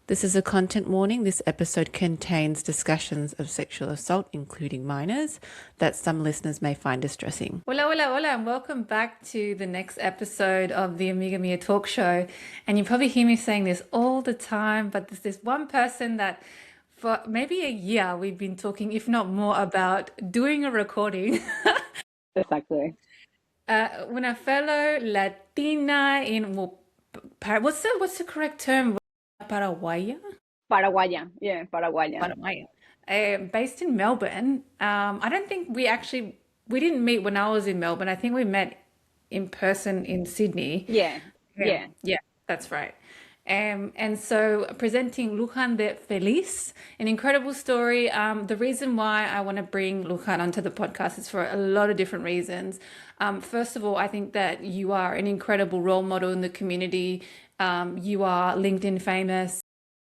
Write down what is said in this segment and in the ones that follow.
This is a content warning. This episode contains discussions of sexual assault, including minors, that some listeners may find distressing. Hola, hola, hola, and welcome back to the next episode of the Amiga Mia talk show. And you probably hear me saying this all the time, but there's this one person that for maybe a year we've been talking, if not more, about doing a recording. Exactly. Una fellow Latina in, well, what's the correct term? Paraguaya? Paraguayan. Yeah, Paraguayan. Paraguay. Based in Melbourne. I don't think we didn't meet when I was in Melbourne. I think we met in person in Sydney. Yeah, Yeah, yeah. yeah, that's right. And so presenting Luján De Felice, an incredible story. The reason why I want to bring Luján onto the podcast is for a lot of different reasons. First of all, I think that you are an incredible role model in the community. You are LinkedIn famous.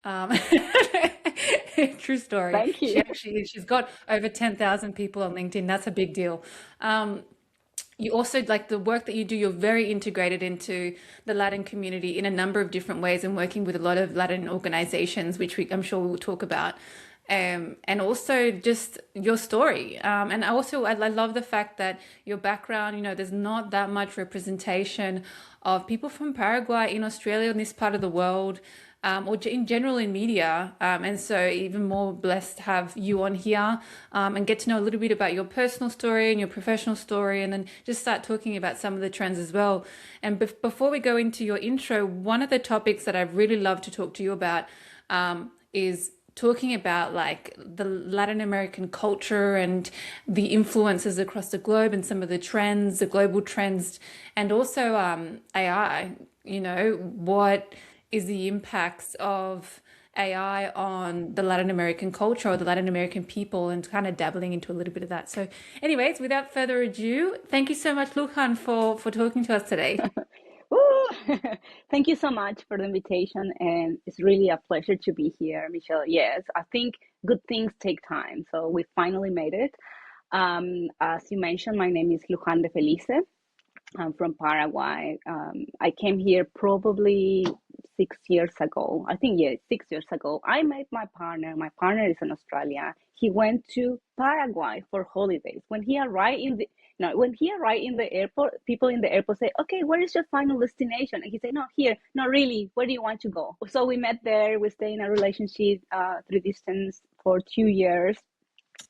Um, True story. Thank She you. actually she's got over 10,000 people on LinkedIn. That's a big deal. Um, you also like the work that you do, you're very integrated into the Latin community in a number of different ways and working with a lot of Latin organizations, which I'm sure we will talk about. And also just your story. And I love the fact that your background, there's not that much representation of people from Paraguay in Australia, in this part of the world, or in general in media. And so even more blessed to have you on here and get to know a little bit about your personal story and your professional story, and then just start talking about some of the trends as well. And before we go into your intro, one of the topics that I really love to talk to you about is talking about like the Latin American culture and the influences across the globe and some of the trends, the global trends, and also AI. What is the impacts of AI on the Latin American culture or the Latin American people, and kind of dabbling into a little bit of that. So anyways, without further ado, thank you so much, Luján, for talking to us today. Woo! Thank you so much for the invitation, and it's really a pleasure to be here, Michelle. Yes, I think good things take time, so we finally made it. As you mentioned, my name is Luján De Felice. I'm from Paraguay. I came here probably 6 years ago. I think, yeah, 6 years ago. I met my partner. My partner is in Australia. He went to Paraguay for holidays. When he arrived in the airport, people in the airport say, "Okay, where is your final destination?" And he said, "No, here. No, really. Where do you want to go?" So we met there. We stayed in a relationship through distance for 2 years.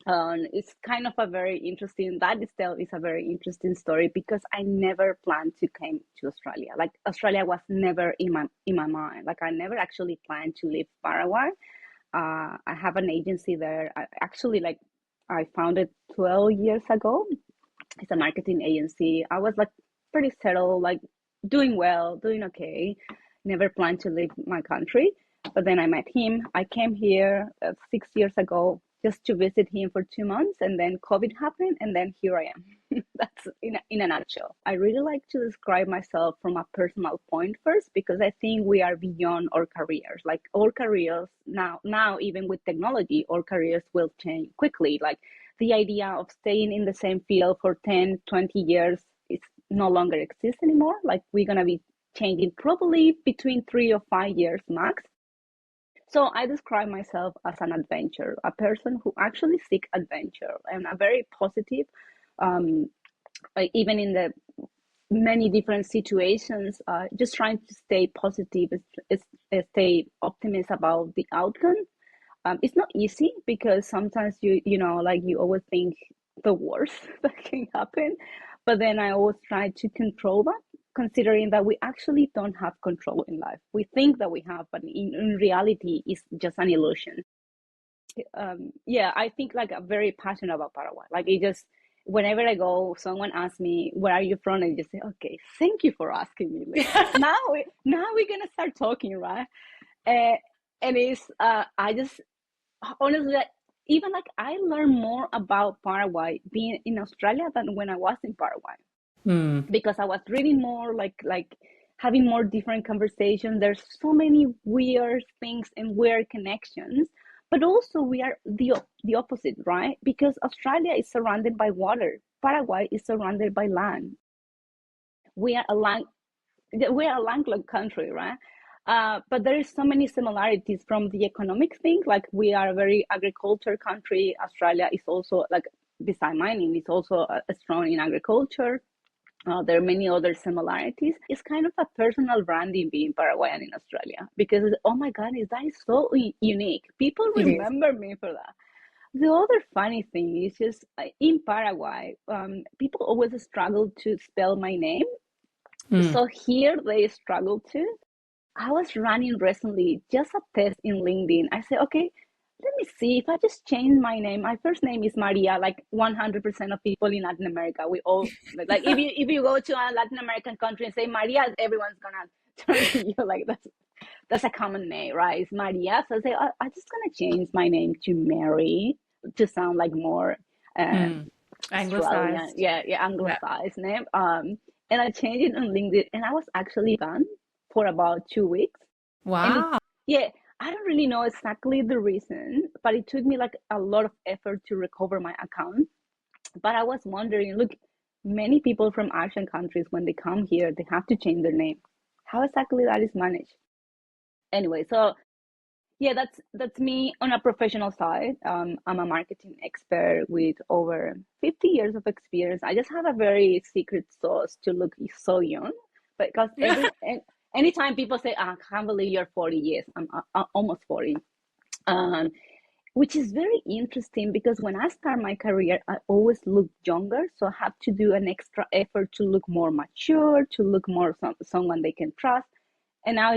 It's kind of a very interesting, that itself is a very interesting story, because I never planned to come to Australia. Like, Australia was never in my mind. Like, I never actually planned to leave Paraguay. I have an agency there. I founded 12 years ago. It's a marketing agency. I was like pretty settled, like doing well, doing okay. Never planned to leave my country. But then I met him. I came here 6 years ago just to visit him for 2 months, and then COVID happened, and then here I am. That's in a nutshell. I really like to describe myself from a personal point first, because I think we are beyond our careers. Like, our careers now even with technology, our careers will change quickly. Like, the idea of staying in the same field for 10, 20 years is no longer exists anymore. Like, we're going to be changing probably between 3 or 5 years max. So I describe myself as an adventurer, a person who actually seek adventure, and a very positive, um, even in the many different situations, just trying to stay positive, stay optimistic about the outcome. It's not easy, because sometimes like, you always think the worst that can happen, but then I always try to control that, considering that we actually don't have control in life. We think that we have, but in reality, it's just an illusion. Yeah, I think, like, I'm very passionate about Paraguay. Like, it just, whenever I go, someone asks me, "Where are you from?" I just say, "Okay, thank you for asking me." Like, now we're gonna start talking, right? Uh, and it's I just, honestly, like, even like, I learned more about Paraguay being in Australia than when I was in Paraguay, Hmm. because I was reading more, like having more different conversations. There's so many weird things and weird connections, but also we are the opposite, right? Because Australia is surrounded by water. Paraguay is surrounded by land. We are a land we are a landlocked country, right? But there is so many similarities from the economic thing. Like we are a very agriculture country. Australia is also like, beside mining, it's also strong in agriculture. There are many other similarities. It's kind of a personal branding being Paraguayan in Australia because, oh my God, that is so unique. People It is. remember me for that. The other funny thing is just in Paraguay, people always struggle to spell my name. Mm. So here they struggle too. I was running recently just a test in LinkedIn. I said, okay, let me see if I just change my name. My first name is Maria, like 100% of people in Latin America. We all like if you go to a Latin American country and say Maria, everyone's gonna turn to you like that's a common name, right? It's Maria. So I say, I'm just gonna change my name to Mary to sound like more uh, Mm. Australian, Anglicized. yeah, Yeah. anglicized name. And I changed it on LinkedIn, and I was actually banned for about 2 weeks. And Wow. yeah, I don't really know exactly the reason, but it took me like a lot of effort to recover my account. But I was wondering, look, many people from Asian countries, when they come here, they have to change their name. How exactly that is managed? Anyway, so yeah, that's me on a professional side. I'm a marketing expert with over 50 years of experience. I just have a very secret sauce to look so young, because anytime people say, "I can't believe you're 40 years," I'm almost 40. Um, which is very interesting because when I start my career, I always look younger, so I have to do an extra effort to look more mature, to look more someone they can trust. And now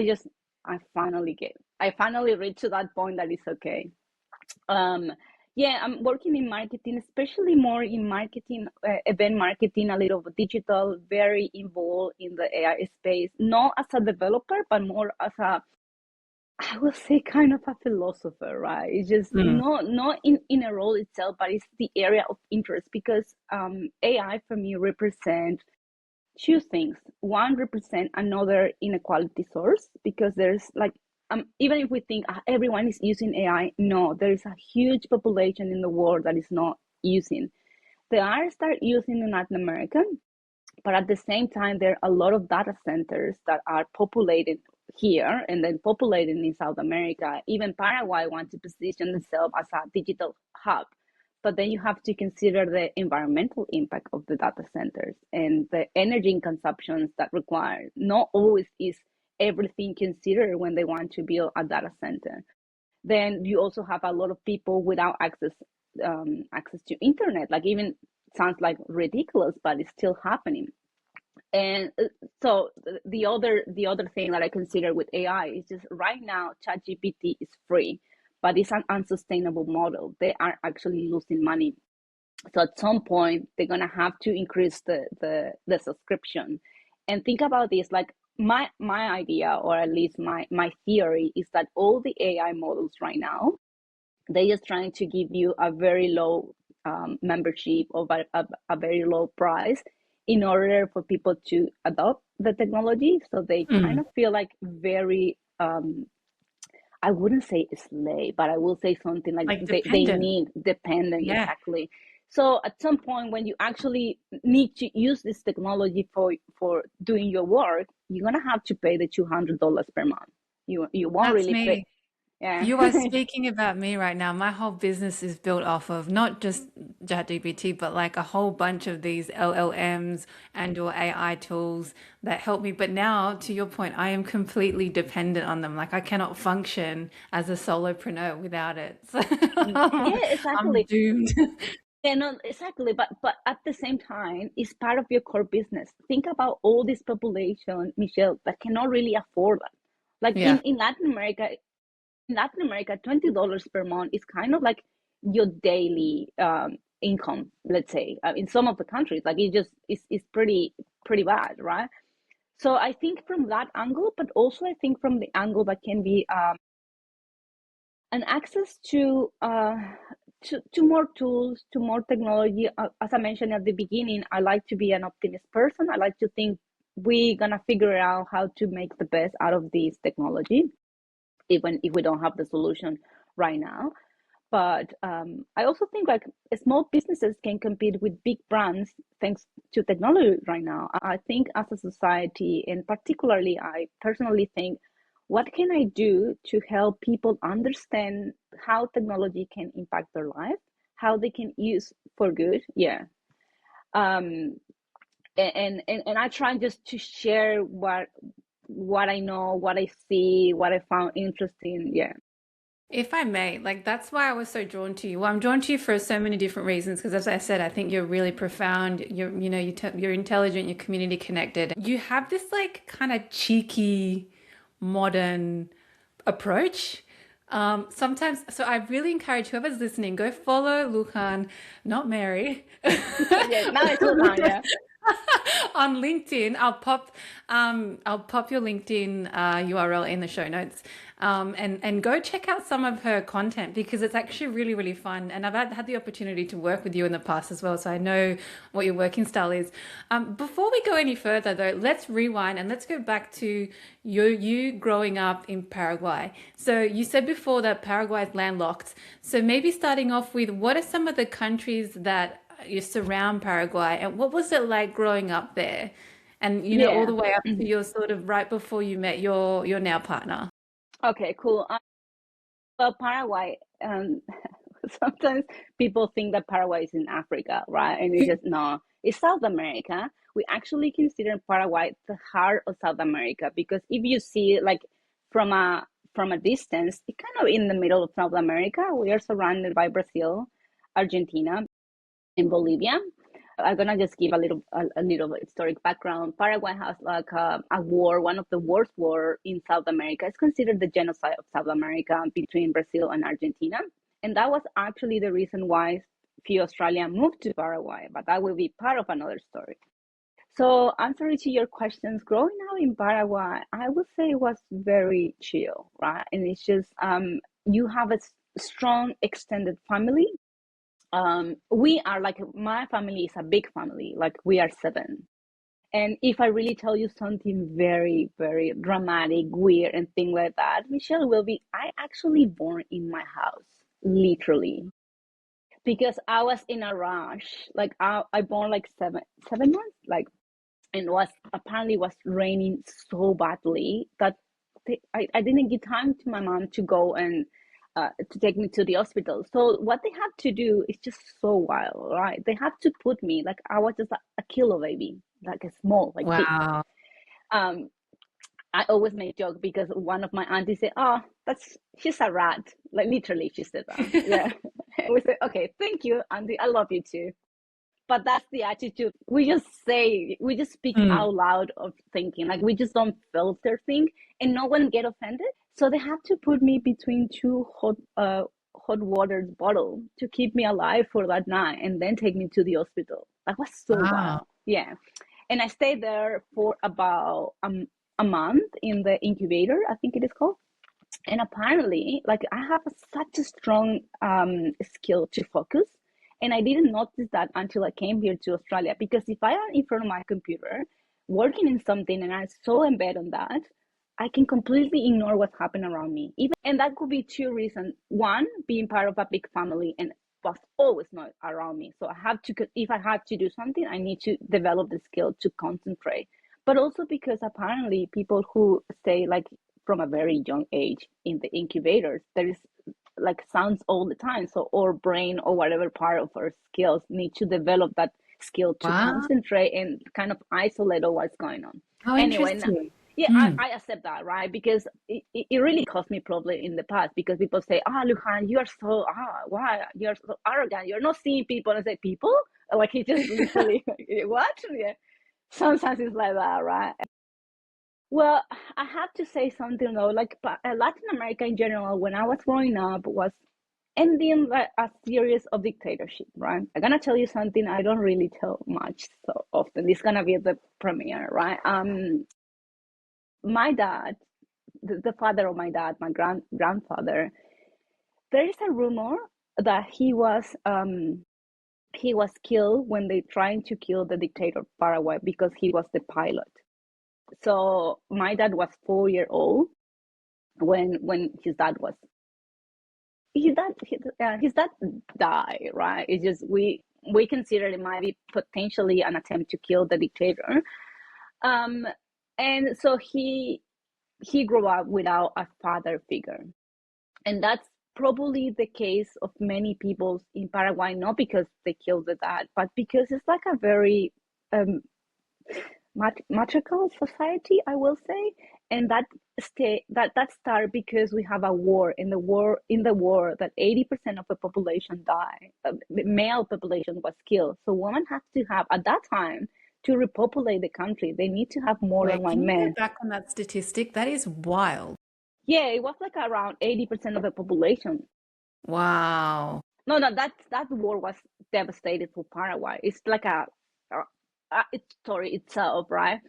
I finally reached to that point that it's okay. Um, yeah, I'm working in marketing, especially more in marketing, event marketing, a little bit digital, very involved in the AI space, not as a developer, but more as a, I will say, kind of a philosopher, right? It's just Mm. not in a role itself, but it's the area of interest because AI for me represent two things. One represent another inequality source because there's like, even if we think everyone is using AI, no, there is a huge population in the world that is not using. They are start using in Latin America, but at the same time, there are a lot of data centers that are populated here and then populated in South America. Even Paraguay wants to position themselves as a digital hub. But then you have to consider the environmental impact of the data centers and the energy consumptions that require. Not always is everything considered when they want to build a data center. Then you also have a lot of people without access to internet. Like, even sounds like ridiculous, but it's still happening. And so the other thing that I consider with AI is just right now ChatGPT is free, but it's an unsustainable model. They are actually losing money. So at some point they're gonna have to increase the subscription. And think about this, like my idea, or at least my theory, is that all the AI models right now, they're just trying to give you a very low membership, or a very low price, in order for people to adopt the technology. So they kind Mm. of feel like very, I wouldn't say slave, but I will say something like Like they dependent. need dependent, Yeah. exactly. So at some point, when you actually need to use this technology for doing your work, you're gonna have to pay the $200 per month. You won't That's really pay. me. Yeah. You are speaking about me right now. My whole business is built off of not just ChatGPT, but like a whole bunch of these LLMs and or AI tools that help me. But now, to your point, I am completely dependent on them. Like I cannot function as a solopreneur without it. So Yeah, I'm exactly. doomed. Yeah, no, exactly. But at the same time, it's part of your core business. Think about all this population, Michelle, that cannot really afford that. Like Yeah, in Latin America, $20 per month is kind of like your daily income. Let's say in some of the countries, like it's pretty bad, right? So I think from that angle, but also I think from the angle that can be and access to more tools, to more technology. As I mentioned at the beginning, I like to be an optimist person. I like to think we're gonna figure out how to make the best out of this technology, even if we don't have the solution right now. But I also think like small businesses can compete with big brands thanks to technology right now. I think as a society, and particularly I personally think what can I do to help people understand how technology can impact their life, how they can use for good. Yeah. Um, and I try just to share what I know, what I see, what I found interesting. Yeah. If I may, like that's why I was so drawn to you. Well, I'm drawn to you for so many different reasons because, as I said, I think you're really profound. You're intelligent. You're community connected. You have this like kind of cheeky, modern approach. Sometimes, so I really encourage whoever's listening, go follow Lujan, not Mary. Yeah, now it's Luján, yeah. On LinkedIn. I'll pop your LinkedIn URL in the show notes. And go check out some of her content because it's actually really, really fun. And I've had the opportunity to work with you in the past as well, so I know what your working style is. Before we go any further, though, let's rewind and let's go back to you growing up in Paraguay. So you said before that Paraguay is landlocked. So maybe starting off with what are some of the countries that you surround Paraguay, and what was it like growing up there? And all Yeah. the way up to your sort of right before you met your now partner. Okay, cool. Well, Paraguay, sometimes people think that Paraguay is in Africa, right? And it's just no, it's South America. We actually consider Paraguay the heart of South America because if you see like from a distance, it's kind of in the middle of South America. We are surrounded by Brazil, Argentina, and Bolivia. I'm gonna just give a little historic background. Paraguay has like a war, one of the worst war in South America. It's considered the genocide of South America between Brazil and Argentina, and that was actually the reason why few Australians moved to Paraguay. But that will be part of another story. So, answering to your questions, growing up in Paraguay, I would say it was very chill, right? And it's just you have a strong extended family. We are like, my family is a big family, like we are seven. And if I really tell you something very, very dramatic, weird, and thing like that, Michelle will be, I actually born in my house, literally, because I was in a rush. Like I born like 7 months, like, and was apparently was raining so badly that I didn't give time to my mom to go and to take me to the hospital. So what they have to do is just so wild, right? They have to put me like I was just a kilo baby, like a small, like big. Wow. Um, I always make joke because one of my aunties said, "Oh, that's she's a rat." Like literally, she said that. Yeah, we said, "Okay, thank you, auntie. I love you too." But that's the attitude. We just speak Mm. out loud of thinking. Like we just don't filter thing, and no one get offended. So they have to put me between two hot water bottle to keep me alive for that night, and then take me to the hospital. That was so Wow. wild. Yeah, and I stayed there for about a month in the incubator, I think it is called. And apparently, like I have such a strong skill to focus, and I didn't notice that until I came here to Australia. Because if I am in front of my computer working in something and I'm so embedded on that, I can completely ignore what's happening around me. Even, and that could be two reasons. One, being part of a big family and was always not around me. So I have to, if I have to do something, I need to develop the skill to concentrate. But also because apparently people who stay like from a very young age in the incubators, there is like sounds all the time. So our brain or whatever part of our skills need to develop that skill to Wow. concentrate and kind of isolate what's going on. How Anyway, interesting. yeah, Mm. I accept that, right? Because it really cost me problem in the past because people say, Lujan, you are so, why? You're so arrogant. You're not seeing people. And I say, people? Like he just literally, what? Yeah. Sometimes it's like that, right? Well, I have to say something though, like Latin America in general, when I was growing up, was ending like a series of dictatorship, right? I'm gonna tell you something I don't really tell much so often. It's gonna be the premiere, right? My dad, the father of my dad, my grandfather, there is a rumor that he was killed when they trying to kill the dictator of Paraguay because he was the pilot. So my dad was 4 year old when his dad died, right? It's just we consider it might be potentially an attempt to kill the dictator. Um, and so he grew up without a father figure. And that's probably the case of many people in Paraguay, not because they killed the dad, but because it's like a very um, matriarchal society, I will say. And that started because we have a war. In the war that 80% of the population died. The male population was killed. So women have to have at that time to repopulate the country. They need to have more than Wait, can one you go man. back on that statistic? That is wild. Yeah, it was like around 80% of the population. Wow. No, no, that war was devastated for Paraguay. It's like it's story itself, right?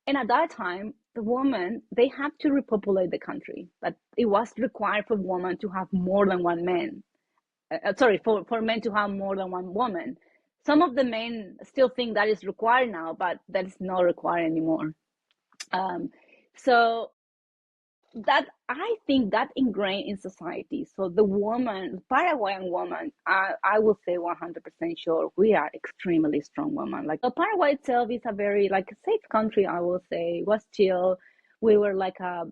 And at that time, the woman they have to repopulate the country. That it was required for women to have more than one man. Sorry, for men to have more than one woman. Some of the men still think that is required now, but that is not required anymore. Um, so that I think that ingrained in society. So the woman, Paraguayan woman, I will say 100% sure we are extremely strong women. Like Paraguay itself is a very like safe country. I will say it was chill. We were like a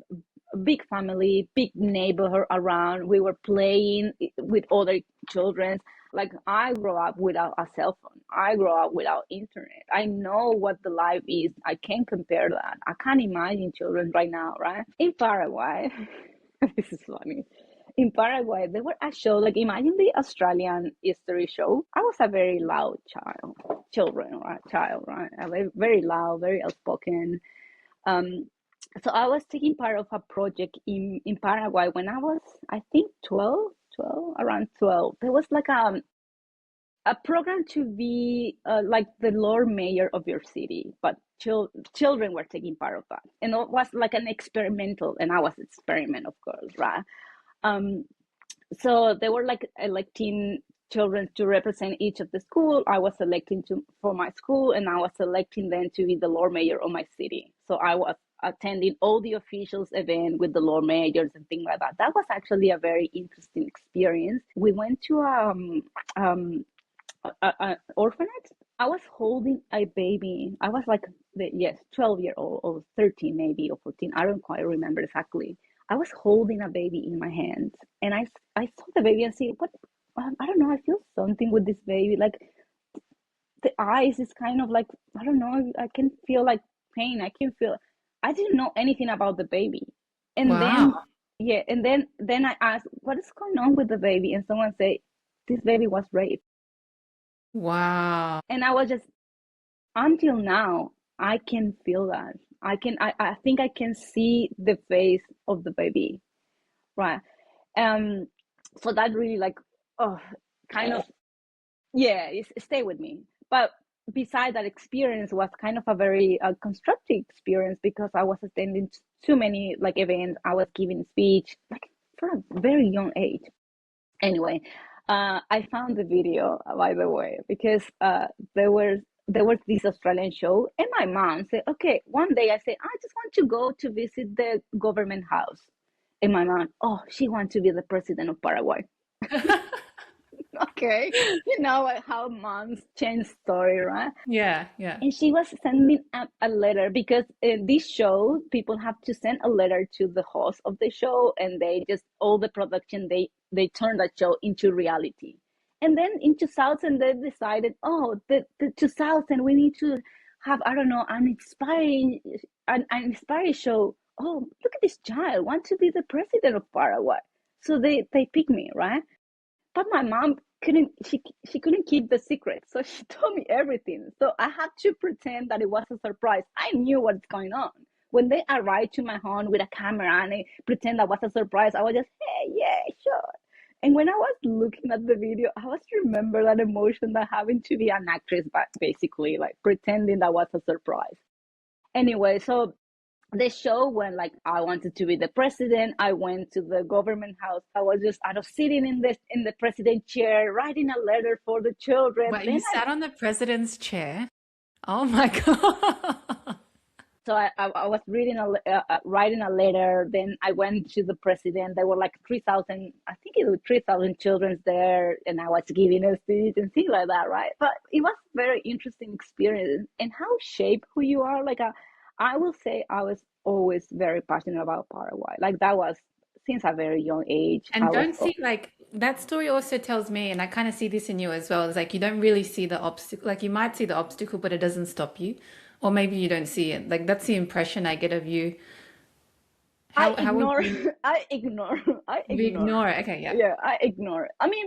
big family, big neighborhood around. We were playing with other children. Like I grew up without a cell phone. I grew up without internet. I know what the life is. I can't compare that. I can't imagine children right now, right? In Paraguay, this is funny. In Paraguay, there were a show like imagine the Australian history show. I was a very loud child, right? A very, very loud, very outspoken. Um, so I was taking part of a project in Paraguay when I was, I think, 12, around 12. There was like a program to be like the Lord Mayor of your city, but children were taking part of that. And it was like an experimental, and I was experiment, of course, right? Um, so they were like electing children to represent each of the school. I was selecting for my school, and I was selecting them to be the Lord Mayor of my city. So I was attending all the officials event with the Lord Mayors and things like that. That was actually a very interesting experience. We went to um, orphanage. I was holding a baby. I was like, yes, 12-year-old or 13 maybe or 14. I don't quite remember exactly. I was holding a baby in my hands, and I saw the baby and see what I don't know. I feel something with this baby. Like the eyes is kind of like I don't know. I can feel like pain. I can feel. I didn't know anything about the baby, and Wow. then yeah, and then I asked, what is going on with the baby? And someone said, this baby was raped, Wow. and I was just until now I can feel that. I think I can see the face of the baby, right? Um, so that really like oh kind of yeah, stay with me. But beside that experience was kind of a very constructive experience because I was attending too many like events. I was giving speech like from a very young age. Anyway, I found the video by the way because there was there was this Australian show, and my mom said, "Okay." One day I said, "I just want to go to visit the government house," and my mom, "Oh, she wants to be the president of Paraguay." Okay, you know how moms change story, right? Yeah, yeah. And she was sending a letter because in this show people have to send a letter to the host of the show, and they just all the production they turn that show into reality. And then in 2000 they decided, oh, the 2000 we need to have I don't know an inspiring show. Oh, look at this child want to be the president of Paraguay, so they pick me, right? But my mom couldn't she couldn't keep the secret, so she told me everything. So I had to pretend that it was a surprise. I knew what's going on. When they arrived to my home with a camera and I pretend that was a surprise, I was just, hey, yeah, sure. And when I was looking at the video, I was remember that emotion that having to be an actress, but basically like pretending that was a surprise. Anyway, so the show when like I wanted to be the president, I went to the government house. I was just out of sitting in the president chair, writing a letter for the children. Wait, Then you I sat on the president's chair? Oh my God. so I was reading writing a letter. Then I went to the president. There were like 3,000, I think it was 3,000 children there, and I was giving a speech and things like that, right? But it was very interesting experience and how shape who you are. Like I will say, I was always very passionate about Paraguay. Like that was since a very young age. I And was, don't see like that story also tells me, and I kind of see this in you as well, is like you don't really see the obstacle. Like you might see the obstacle, but it doesn't stop you. Or maybe you don't see it. Like that's the impression I get of you. I How would ignore, you I ignore, I you ignore. ignore it? Okay, yeah. Yeah, I ignore. I mean,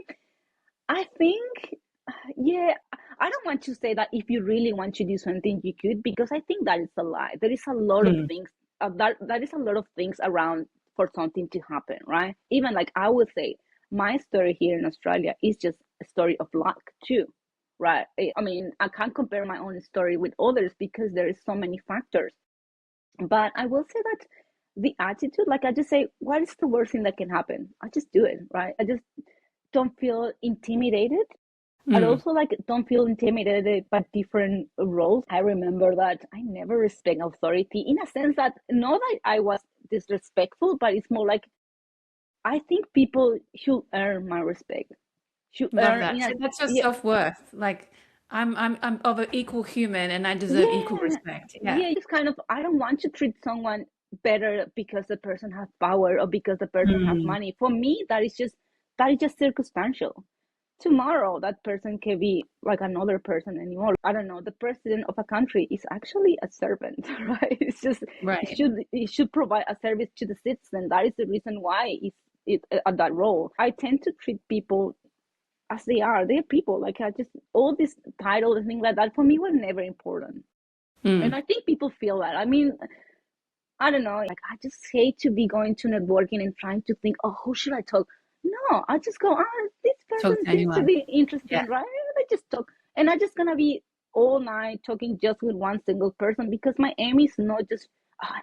I think, yeah, I don't want to say that if you really want to do something, you could, because I think that is a lie. There is a lot of Hmm. things, that is a lot of things around for something to happen, right? Even like I would say, my story here in Australia is just a story of luck too, right? I mean, I can't compare my own story with others because there is so many factors. But I will say that the attitude, like I just say, what is the worst thing that can happen? I just do it, right? I just don't feel intimidated. I Mm. also like don't feel intimidated by different roles. I remember that I never respect authority in a sense that not that I was disrespectful, but it's more like I think people should earn my respect. Should Love earn that. in So a that's your yeah, self-worth. Like I'm of an equal human and I deserve equal yeah, respect. Yeah. yeah. It's kind of I don't want to treat someone better because the person has power or because the person has Mm. money. For me, that is just circumstantial. Tomorrow that person can be like another person anymore. I don't know. The president of a country is actually a servant, right? It's just Right. it should provide a service to the citizen. That is the reason why it's at that role. I tend to treat people as they are. They're people. Like I just all these titles and things like that for me were never important. And Mm. I think people feel that. I mean, I don't know. Like, I just hate to be going to networking and trying to think, oh, who should I talk? No, I just go, this Talk person to seems to anyone. be Yeah. interesting, right? I just talk. And I'm just going to be all night talking just with one single person because my aim is not just,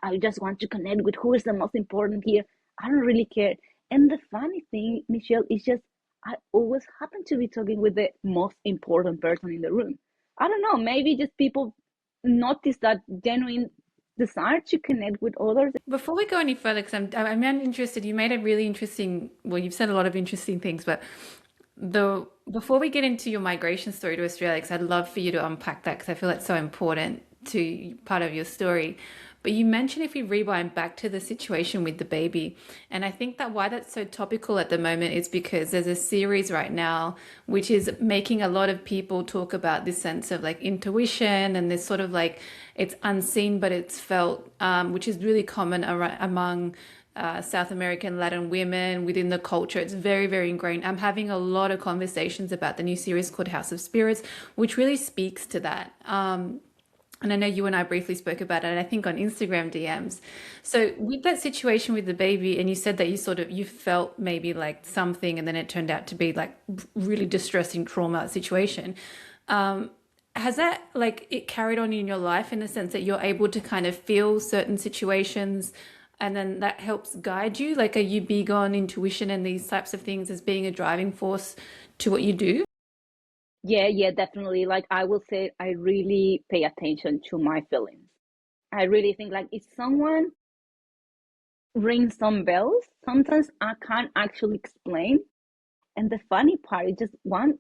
I just want to connect with who is the most important here. I don't really care. And the funny thing, Michelle, is just I always happen to be talking with the most important person in the room. I don't know, maybe just people notice that genuine desire to connect with others. Before we go any further, because I'm interested, you made a really interesting, well, you've said a lot of interesting things, but the before we get into your migration story to Australia, because I'd love for you to unpack that because I feel that's so important to part of your story. But you mentioned if we rewind back to the situation with the baby, and I think that why that's so topical at the moment is because there's a series right now which is making a lot of people talk about this sense of like intuition and this sort of like it's unseen but it's felt, which is really common among South American Latin women within the culture. It's very, very ingrained. I'm having a lot of conversations about the new series called House of Spirits, which really speaks to that. And I know you and I briefly spoke about it, I think on Instagram DMs. So with that situation with the baby, and you said that you felt maybe like something, and then it turned out to be like really distressing trauma situation. Has that like it carried on in your life in the sense that you're able to kind of feel certain situations and then that helps guide you? Like, are you big on intuition and these types of things as being a driving force to what you do? Yeah, yeah, definitely. Like I will say, I really pay attention to my feelings. I really think like if someone rings some bells, sometimes I can't actually explain. And the funny part is just one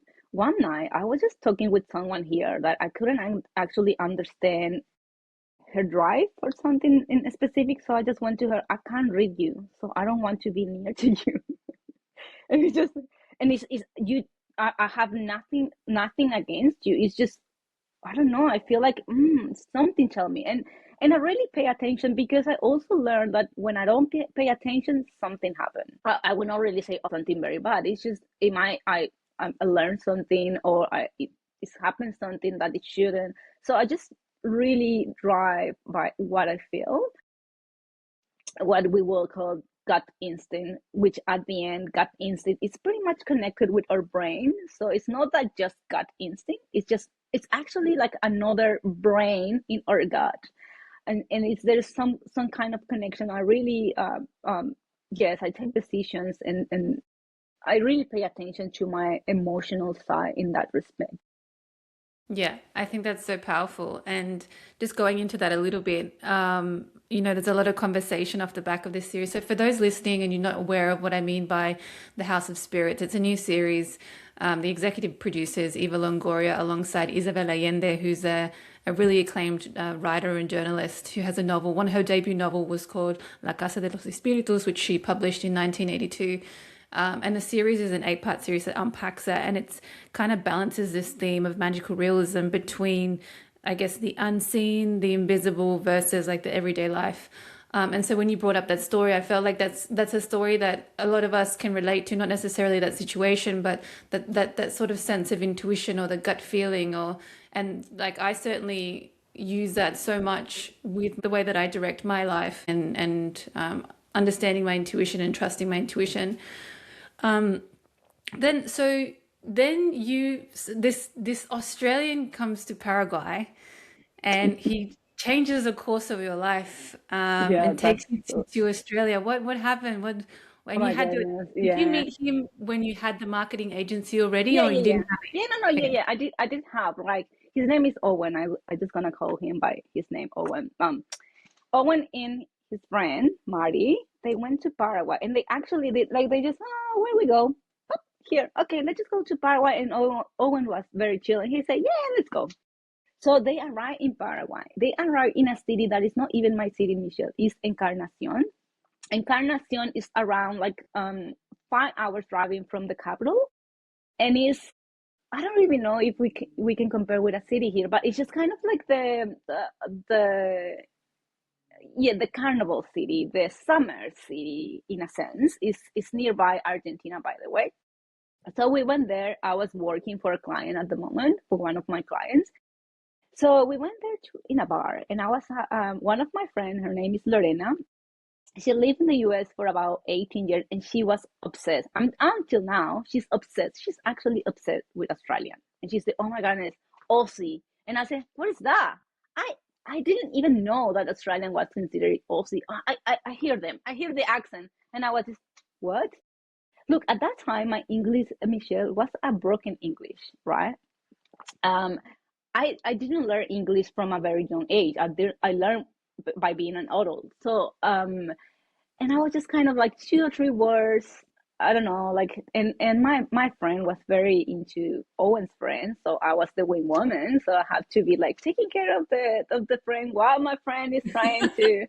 night I was just talking with someone here that I couldn't actually understand her drive or something in specific. So I just went to her, I can't read you, so I don't want to be near to you. And it's just and it's you I have nothing against you. It's just I don't know. I feel like something tell me, and I really pay attention because I also learned that when I don't pay attention, something happens. I would not really say something very bad. It's just it might I learned something or it's happened something that it shouldn't. So I just really drive by what I feel, what we will call gut instinct, which at the end, gut instinct is pretty much connected with our brain. So it's not that just gut instinct, it's actually like another brain in our gut. And it's there's some kind of connection. I really yes, I take decisions and I really pay attention to my emotional side in that respect. Yeah, I think that's so powerful. And just going into that a little bit, there's a lot of conversation off the back of this series. So for those listening and you're not aware of what I mean by the House of Spirits, it's a new series. The executive producers, Eva Longoria, alongside Isabel Allende, who's a really acclaimed writer and journalist who has a novel. One of her debut novel was called La Casa de los Espíritus, which she published in 1982. And the series is an 8-part series that unpacks that, and it's kind of balances this theme of magical realism between, I guess, the unseen, the invisible versus like the everyday life. And so when you brought up that story, I felt like that's a story that a lot of us can relate to, not necessarily that situation, but that sort of sense of intuition or the gut feeling, or and like I certainly use that so much with the way that I direct my life and understanding my intuition and trusting my intuition. Um, then so then you this Australian comes to Paraguay and he changes the course of your life Yeah, and that's takes you oh to Australia. What happened? What when you my had to goodness. did you Yeah. meet him when you had the marketing agency already Yeah, or yeah, you yeah. didn't have Yeah, no, no, it? yeah, Okay. yeah. I did have like his name is Owen. I just gonna call him by his name, Owen. Owen and his friend Marty, they went to Paraguay and they actually did like they just where we go? Oh, here. Okay, let's just go to Paraguay and Owen was very chill and he said, yeah, let's go. So they arrived in Paraguay. They arrived in a city that is not even my city, Michelle. It's Encarnacion. Encarnacion is around like 5 hours driving from the capital, and is I don't even know if we can compare with a city here, but it's just kind of like the yeah, the carnival city, the summer city in a sense. Is nearby Argentina, by the way. So we went there. I was working for a client at the moment, for one of my clients. So we went there in a bar, and I was one of my friends. Her name is Lorena. She lived in the US for about 18 years, and she was obsessed. Until now, she's obsessed. She's actually obsessed with Australian. And she said, "Oh my goodness, Aussie." And I said, "What is that?" I I didn't even know that Australian was considered Aussie. I hear them. I hear the accent, and I was just, what? Look, at that time, my English, Michelle, was a broken English, right? Um, I didn't learn English from a very young age. I learned by being an adult. So and I was just kind of like 2 or 3 words. I don't know, like, and my friend was very into Owen's friend, so I was the wing woman, so I had to be like taking care of the friend while my friend is trying to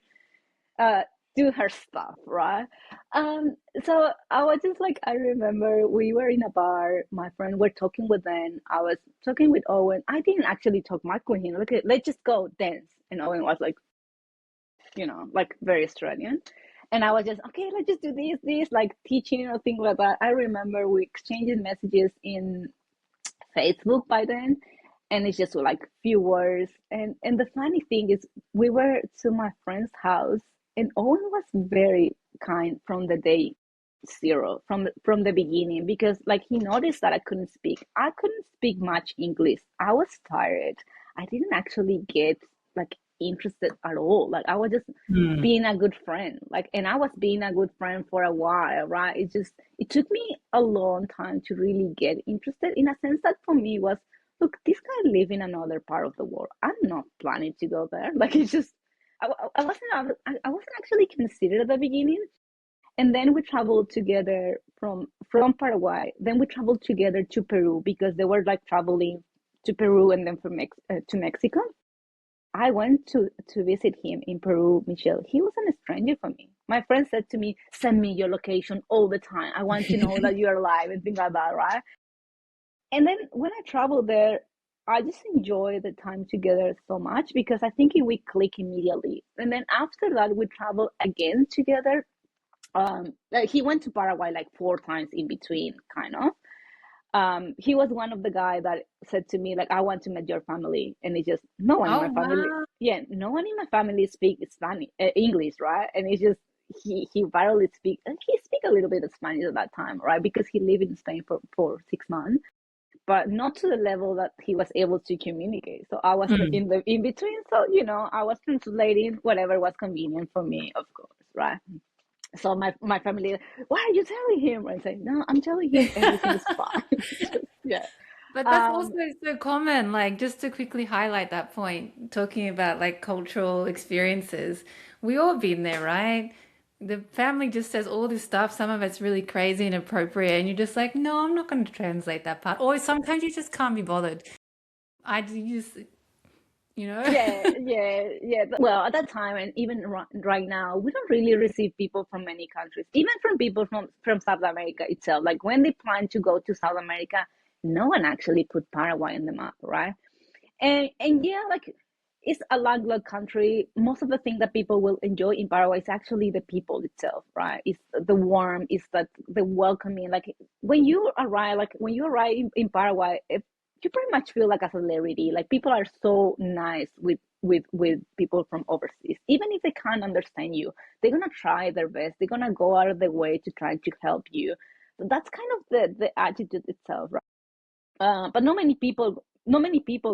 uh do her stuff, right? Um, so I was just like, I remember we were in a bar, my friend were talking with them, I was talking with Owen. I didn't actually talk much with him. Look, let's just go dance, and Owen was like, like very Australian. And I was just, okay, let's just do this, like teaching or things like that. I remember we exchanged messages in Facebook by then, and it's just like few words. And the funny thing is, we were to my friend's house, and Owen was very kind from the day zero, from the beginning, because like he noticed that I couldn't speak. I couldn't speak much English. I was tired. I didn't actually get like interested at all. Like I was just Hmm. being a good friend. Like, and I was being a good friend for a while, right? It took me a long time to really get interested, in a sense that for me was, look, this guy live in another part of the world. I'm not planning to go there. Like it's just, I wasn't actually considered at the beginning. And then we traveled together from Paraguay. Then we traveled together to Peru, because they were like traveling to Peru and then to Mexico. I went to visit him in Peru, Michelle. He wasn't a stranger for me. My friend said to me, "Send me your location all the time. I want to know that you're alive," and things like that, right? And then when I traveled there, I just enjoy the time together so much, because I think we click immediately. And then after that, we travel again together. Like he went to Paraguay like 4 times in between, kind of. He was one of the guy that said to me like, "I want to meet your family," and it's just no one in Oh my family. wow. Yeah, no one in my family speak Spanish, English, right? And it's just he barely speak. He speak a little bit of Spanish at that time, right? Because he lived in Spain for 6 months, but not to the level that he was able to communicate. So I was Hmm. in the in between. So I was translating whatever was convenient for me, of course, right? So my family, why are you telling him? I say, no, I'm telling him everything is fine. Just, yeah. But that's Um, also so common. Like, just to quickly highlight that point, talking about like cultural experiences, we all been there, right? The family just says all this stuff. Some of it's really crazy and inappropriate, and you're just like, no, I'm not going to translate that part. Or sometimes you just can't be bothered. I just you know? Yeah, yeah, yeah. Well, at that time, and even right now, we don't really receive people from many countries, even from people from South America itself. Like when they plan to go to South America, no one actually put Paraguay on the map, right? And yeah, like it's a landlocked country. Most of the thing that people will enjoy in Paraguay is actually the people itself, right? It's the warm, it's that the welcoming. Like when you arrive in Paraguay, you pretty much feel like a celebrity. Like people are so nice with people from overseas. Even if they can't understand you, they're gonna try their best. They're gonna go out of their way to try to help you. So that's kind of the attitude itself, right? But not many people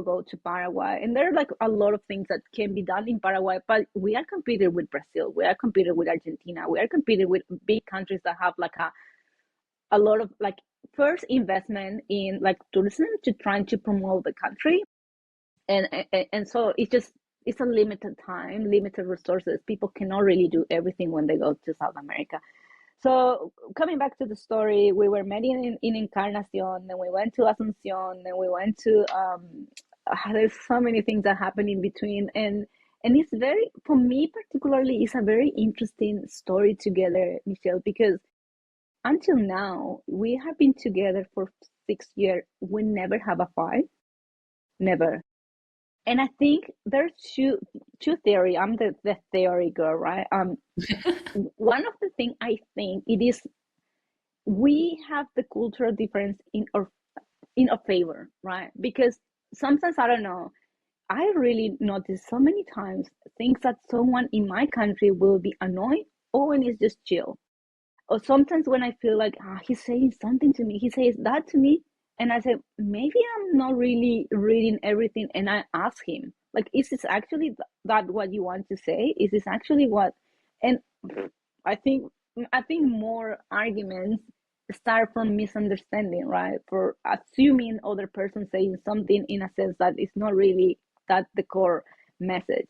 go to Paraguay, and there are like a lot of things that can be done in Paraguay. But we are competing with Brazil, we are competing with Argentina, we are competing with big countries that have like a lot of like first investment in like tourism to trying to promote the country, and so it's a limited time, limited resources. People cannot really do everything when they go to South America. So coming back to the story, we were met in Encarnacion, then we went to Asuncion, then we went to there's so many things that happen in between, and it's very, for me particularly, it's a very interesting story together, Michelle, because until now we have been together for 6 years. We never have a fight, never. And I think there's two theory. I'm the theory girl, right? One of the thing I think it is, we have the cultural difference in our favor, right? Because sometimes, I don't know, I really notice so many times things that someone in my country will be annoyed, or when it's just chill. Or sometimes when I feel like, he's saying something to me, he says that to me, and I say, maybe I'm not really reading everything, and I ask him, like, is this actually that what you want to say? Is this actually what? And I think I think more arguments start from misunderstanding, right? For assuming other person saying something in a sense that is not really that the core message.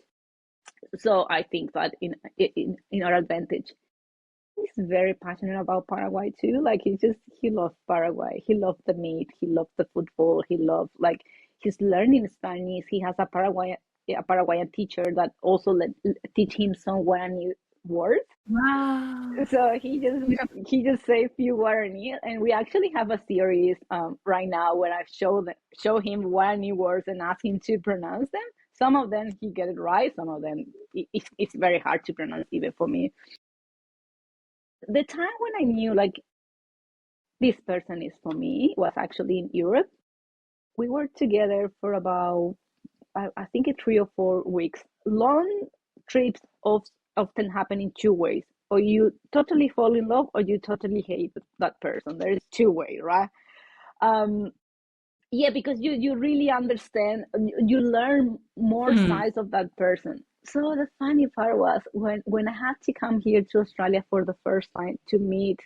So I think that in our advantage. He's very passionate about Paraguay too. Like he loves Paraguay. He loves the meat. He loves the football. He loves, like, he's learning Spanish. He has a Paraguayan teacher that also teach him some Guarani words. Wow. So he just say a few Guarani, and we actually have a series right now where I show him Guarani words and ask him to pronounce them. Some of them he get it right. Some of them it's very hard to pronounce even for me. The time when I knew like this person is for me was actually in Europe. We were together for about, I think, 3 or 4 weeks. Long trips often happen in two ways. Or you totally fall in love, or you totally hate that person. There is two way, right? Um, yeah, because you really understand, you learn more Hmm. sides of that person. So the funny part was when I had to come here to Australia for the first time to meet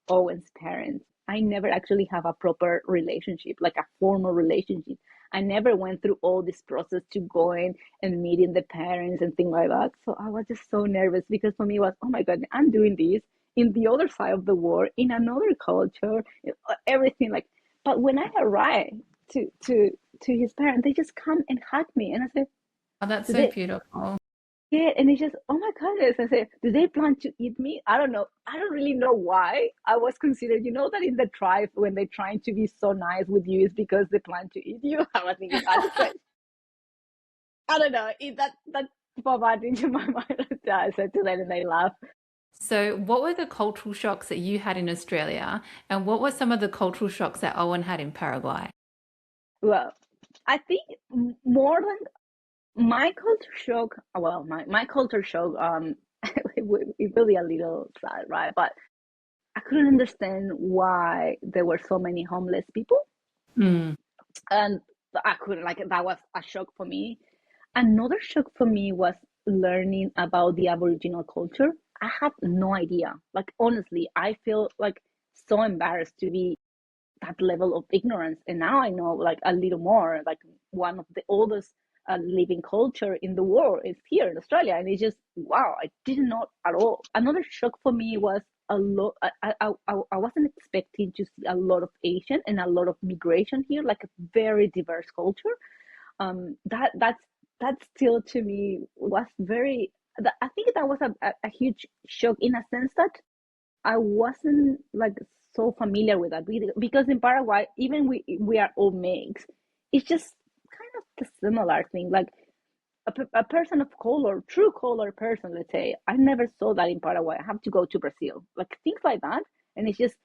Owen's parents. I never actually have a proper relationship, like a formal relationship. I never went through all this process to going and meeting the parents and things like that. So I was just so nervous because for me it was, oh my God, I'm doing this in the other side of the world, in another culture, everything like. But when I arrived to his parents, they just come and hug me, and I said, Oh, that's "Do so they?" beautiful. Yeah, and it's just, oh my goodness. I said, do they plan to eat me? I don't know. I don't really know why I was considered, that in the tribe, when they're trying to be so nice with you, is because they plan to eat you. I was thinking, I don't know. That popped out into my mind. I said to them and they laugh. So, what were the cultural shocks that you had in Australia, and what were some of the cultural shocks that Owen had in Paraguay? Well, I think more than my culture shock, well, my culture shock, it will be a little sad, right? But I couldn't understand why there were so many homeless people. Hmm. And I couldn't, like, that was a shock for me. Another shock for me was learning about the Aboriginal culture. I had no idea. Like, honestly, I feel like so embarrassed to be that level of ignorance. And now I know like a little more. Like, one of the oldest living culture in the world is here in Australia, and it's just wow. I didn't know at all. Another shock for me was a lot. I wasn't expecting to see a lot of Asian and a lot of migration here, like a very diverse culture. That's that still to me was very, I think that was a huge shock in a sense that I wasn't like so familiar with that because in Paraguay, even we are all mixed. It's just kind of the similar thing. Like a person of color, true color person, let's say. I never saw that in Paraguay. I have to go to Brazil, like things like that. And it's just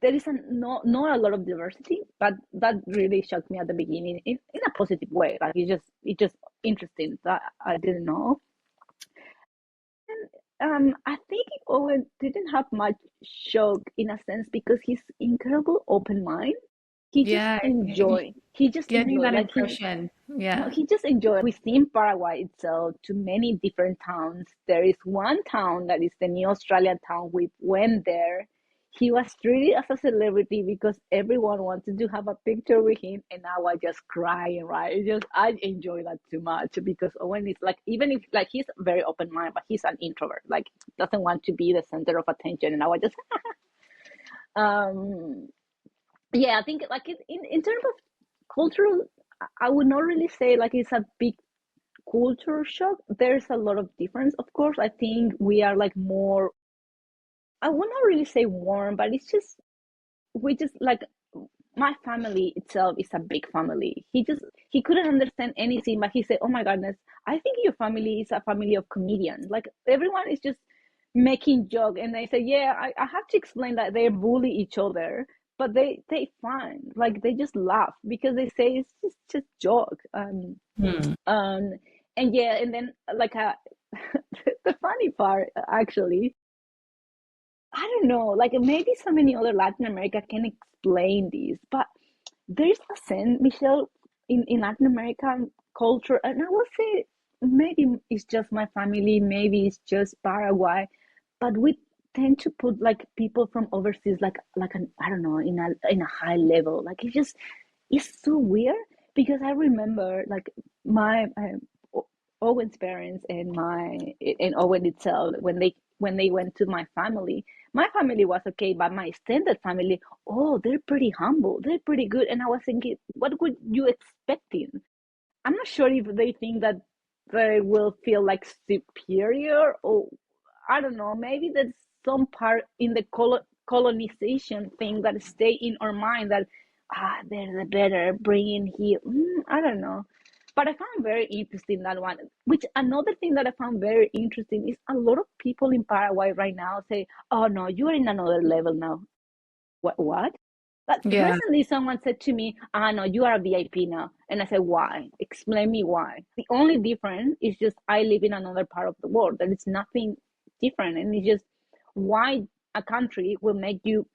there is not a lot of diversity, but that really shocked me at the beginning in a positive way. Like it's just interesting that I didn't know. I think Owen didn't have much shock in a sense because he's incredible open mind. He just Yeah, enjoy. He just getting enjoy. that Like impression. no, Yeah. he just enjoy. Within Paraguay itself, to many different towns. There is one town that is the New Australian town. We went there. He was treated as a celebrity because everyone wanted to have a picture with him, and now I just crying, right? It's just I enjoy that too much because Owen is like, even if like he's very open minded, but he's an introvert. Like doesn't want to be the center of attention, and I was just um yeah, I think like in terms of cultural, I would not really say like it's a big culture shock. There's a lot of difference, of course. I think we are like more, I would not really say warm, but it's just we just like my family itself is a big family. He couldn't understand anything, but he said, "Oh my goodness, I think your family is a family of comedians. Like everyone is just making joke." And I said, "Yeah, I have to explain that they bully each other, but they fine. Like they just laugh because they say it's just joke." Hmm. Um, and yeah, and then like the funny part actually, I don't know, like maybe so many other Latin America can explain this, but there's a sense, Michelle, in Latin American culture, and I would say maybe it's just my family, maybe it's just Paraguay, but we tend to put like people from overseas like an I don't know in a high level. Like it's so weird because I remember like my Owen's parents and my and Owen itself when they went to my family was okay, but my extended family, oh, they're pretty humble, they're pretty good, and I was thinking, what would you expecting? I'm not sure if they think that they will feel like superior or I don't know, maybe there's some part in the colonization thing that stay in our mind that they're the better bringing here. I don't know. But I found very interesting that one. Which another thing that I found very interesting is a lot of people in Paraguay right now say, "Oh no, you are in another level now." What? What? But Yeah. recently, someone said to me, "Ah, no, you are a VIP now," and I said, "Why? Explain me why." The only difference is just I live in another part of the world. There is nothing different, and it's just why a country will make you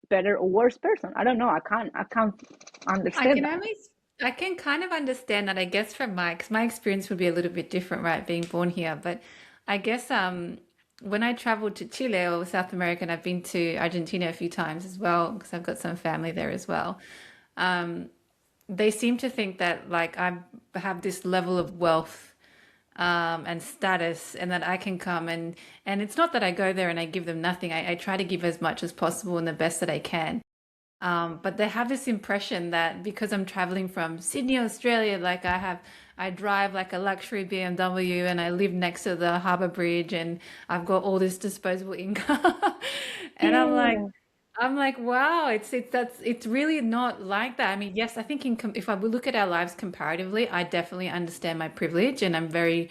better or worse person. I don't know. I can't I understand can that. only, I can kind of understand that, I guess, from because my experience would be a little bit different, right, being born here. But I guess when I traveled to Chile or South America, and I've been to Argentina a few times as well, because I've got some family there as well. Um, they seem to think that like I have this level of wealth and status, and that I can come and it's not that I go there and I give them nothing. I try to give as much as possible and the best that I can. But they have this impression that because I'm traveling from Sydney, Australia, like I drive like a luxury BMW and I live next to the Harbour Bridge and I've got all this disposable income. And Yeah. I'm like, wow, it's really not like that. I mean, yes, I think if I would look at our lives comparatively, I definitely understand my privilege and I'm very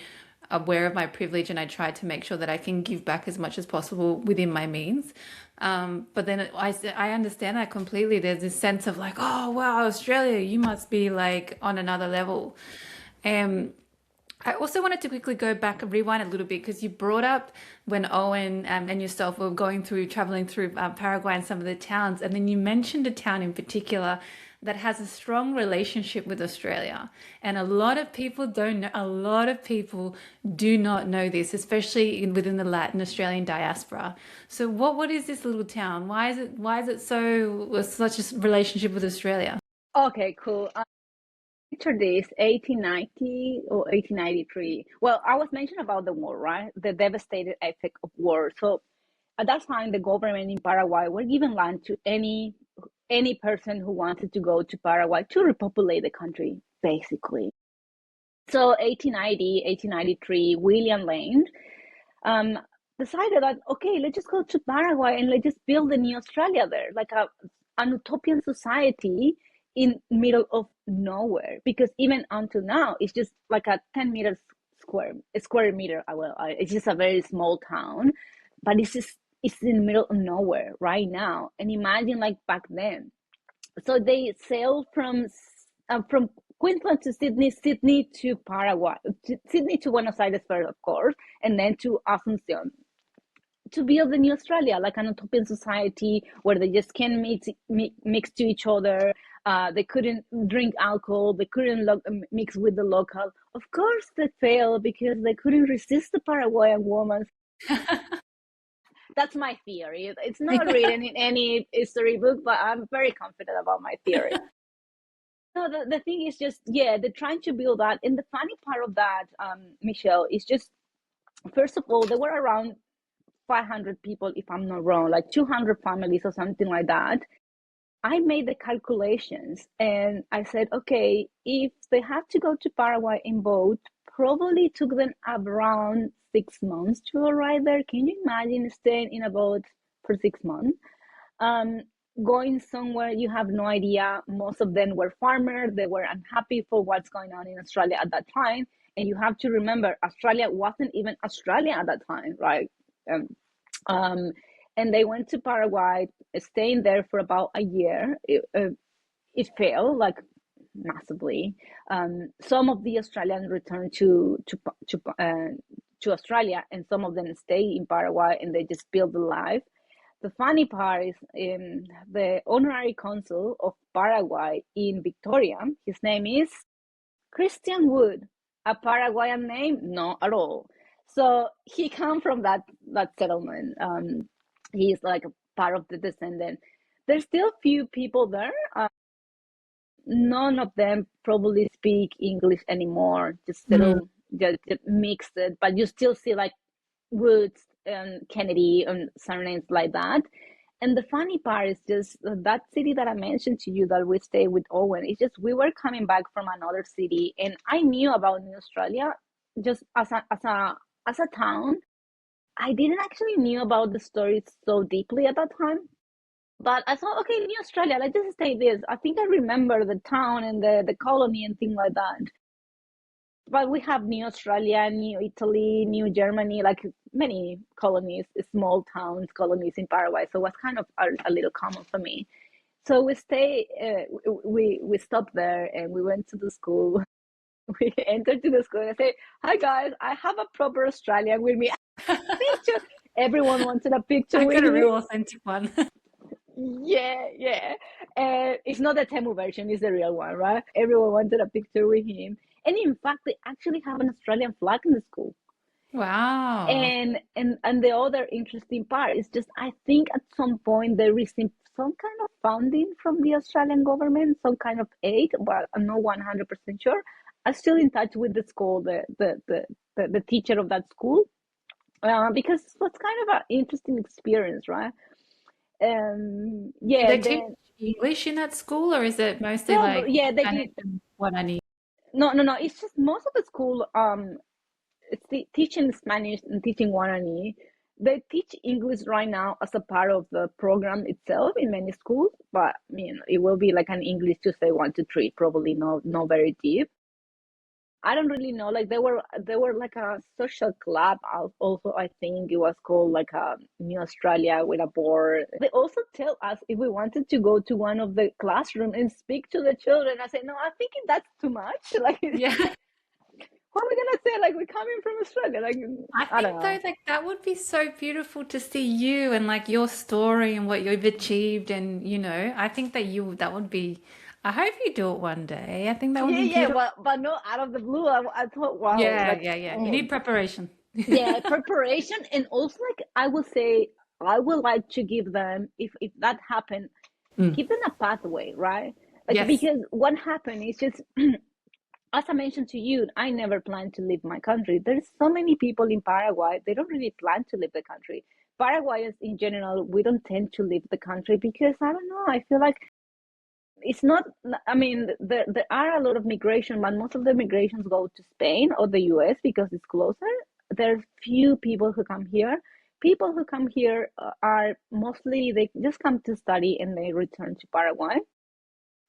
aware of my privilege and I try to make sure that I can give back as much as possible within my means. But then I understand that completely. There's this sense of like, oh wow, Australia, you must be like on another level. Um, I also wanted to quickly go back and rewind a little bit because you brought up when Owen and yourself were going through, traveling through Paraguay and some of the towns, and then you mentioned a town in particular that has a strong relationship with Australia. And a lot of people don't know, a lot of people do not know this, especially within the Latin Australian diaspora. So what is this little town? Why is it so such a relationship with Australia? Okay, cool. Picture this, 1890 or 1893. Well, I was mentioning about the war, right? The devastating effect of war. So at that time, the government in Paraguay were giving land to any person who wanted to go to Paraguay to repopulate the country, basically. So 1893, William Lane um, decided that, okay, let's just go to Paraguay and let's just build a new Australia there, like an utopian society in middle of nowhere. Because even until now, it's just like a 10 meters square meter. It's just a very small town, but it's in the middle of nowhere right now. And imagine like back then. So they sailed from Queensland to Sydney, Sydney to Paraguay, Sydney to Buenos Aires first, of course, and then to Asuncion to build a new Australia, like an utopian society where they just can mix to each other. They couldn't drink alcohol. They couldn't mix with the local. Of course, they failed because they couldn't resist the Paraguayan woman. That's my theory. It's not written in any history book, but I'm very confident about my theory. No, the thing is just, yeah, they're trying to build that. And the funny part of that, Michelle, is just, first of all, there were around 500 people, if I'm not wrong, like 200 families or something like that. I made the calculations and I said, okay, if they have to go to Paraguay in boat, probably took them around 6 months to arrive there. Can you imagine staying in a boat for 6 months? Um, Going somewhere you have no idea. Most of them were farmers. They were unhappy for what's going on in Australia at that time. And you have to remember, Australia wasn't even Australia at that time, right? Um, um, and they went to Paraguay, staying there for about a year. It failed like massively. Some of the Australians returned to Australia, and some of them stay in Paraguay, and they just build a life. The funny part is the honorary consul of Paraguay in Victoria. His name is Christian Wood, a Paraguayan name? Not at all. So he come from that settlement. He's like a part of the descendant. There's still few people there. None of them probably speak English anymore. Just Mm. little, just mixed it. But you still see like Woods and Kennedy and surnames like that. And the funny part is just that city that I mentioned to you that we stay with Owen. It's just we were coming back from another city, and I knew about New Australia just as a town. I didn't actually knew about the story so deeply at that time. But I thought, okay, New Australia, let's just stay this. I think I remember the town and the colony and things like that. But we have New Australia, New Italy, New Germany, like many colonies, small towns, colonies in Paraguay. So it was kind of a little common for me. So we stopped there and we went to the school. We entered to the school and I say, "Hi guys, I have a proper Australian with me." Picture. Everyone wanted a picture I with got a him. real authentic one. Yeah, yeah. It's not the Temu version, it's the real one, right? Everyone wanted a picture with him. And in fact, they actually have an Australian flag in the school. Wow. And the other interesting part is just I think at some point they received some kind of funding from the Australian government, some kind of aid, but I'm not 100% sure. I'm still in touch with the school, the teacher of that school, because it was kind of an interesting experience, right? Do Yeah, they and teach then English in that school, or is it mostly like probably yeah, they Spanish did. and what I need? No, no, no. It's just most of the school it's teaching Spanish and teaching Guarani. They teach English right now as a part of the program itself in many schools, but I mean it will be like an English to say 1 2 3, probably not very deep. I don't really know. Like they were like a social club. Also, I think it was called like a New Australia with a board. They also tell us if we wanted to go to one of the classroom and speak to the children. I said, no, I'm thinking that's too much. Like, Yeah. what are we gonna say? Like, we're coming from Australia. Like, I I don't think though, know. like that would be so beautiful to see you and like your story and what you've achieved, and I think that that would be. I hope you do it one day. I think that would Yeah, be yeah, beautiful. but no, out of the blue. I thought, wow, Yeah, like, yeah, yeah. You oh, need preparation. yeah, preparation, and also like I would say, I would like to give them if that happened, Mm. give them a pathway, right? Like Yes. because what happened is just as I mentioned to you, I never planned to leave my country. There's so many people in Paraguay, they don't really plan to leave the country. Paraguayans in general, we don't tend to leave the country because I don't know, I feel like it's not, I mean, there are a lot of migration, but most of the migrations go to Spain or the US because it's closer. There's few people who come here. People who come here are mostly, they just come to study and they return to Paraguay.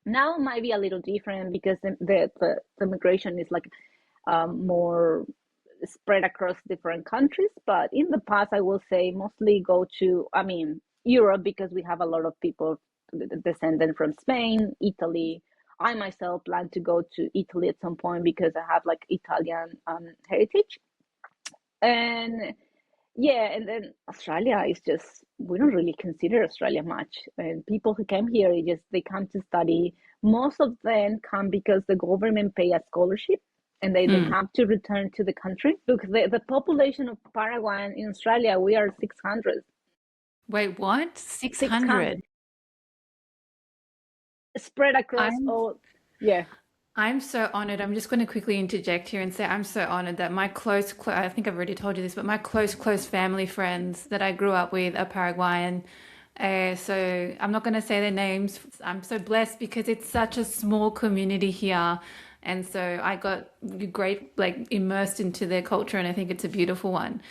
Now it might be a little different because the migration is like more spread across different countries. But in the past, I will say mostly go to, I mean, Europe because we have a lot of people descended from Spain, Italy. I myself plan to go to Italy at some point because I have like Italian heritage. And yeah, and then Australia is just, we don't really consider Australia much. And people who came here, they come to study. Most of them come because the government pay a scholarship and they Mm. have to return to the country. Look, the population of Paraguay in Australia, we are 600. Wait, what? 600 600? spread across I'm all, yeah. I'm so honored. I'm just going to quickly interject here and say I'm so honored that my I think I've already told you this, but my close family friends that I grew up with are Paraguayan. So I'm not going to say their names. I'm so blessed because it's such a small community here. And so I got great, like immersed into their culture, and I think it's a beautiful one.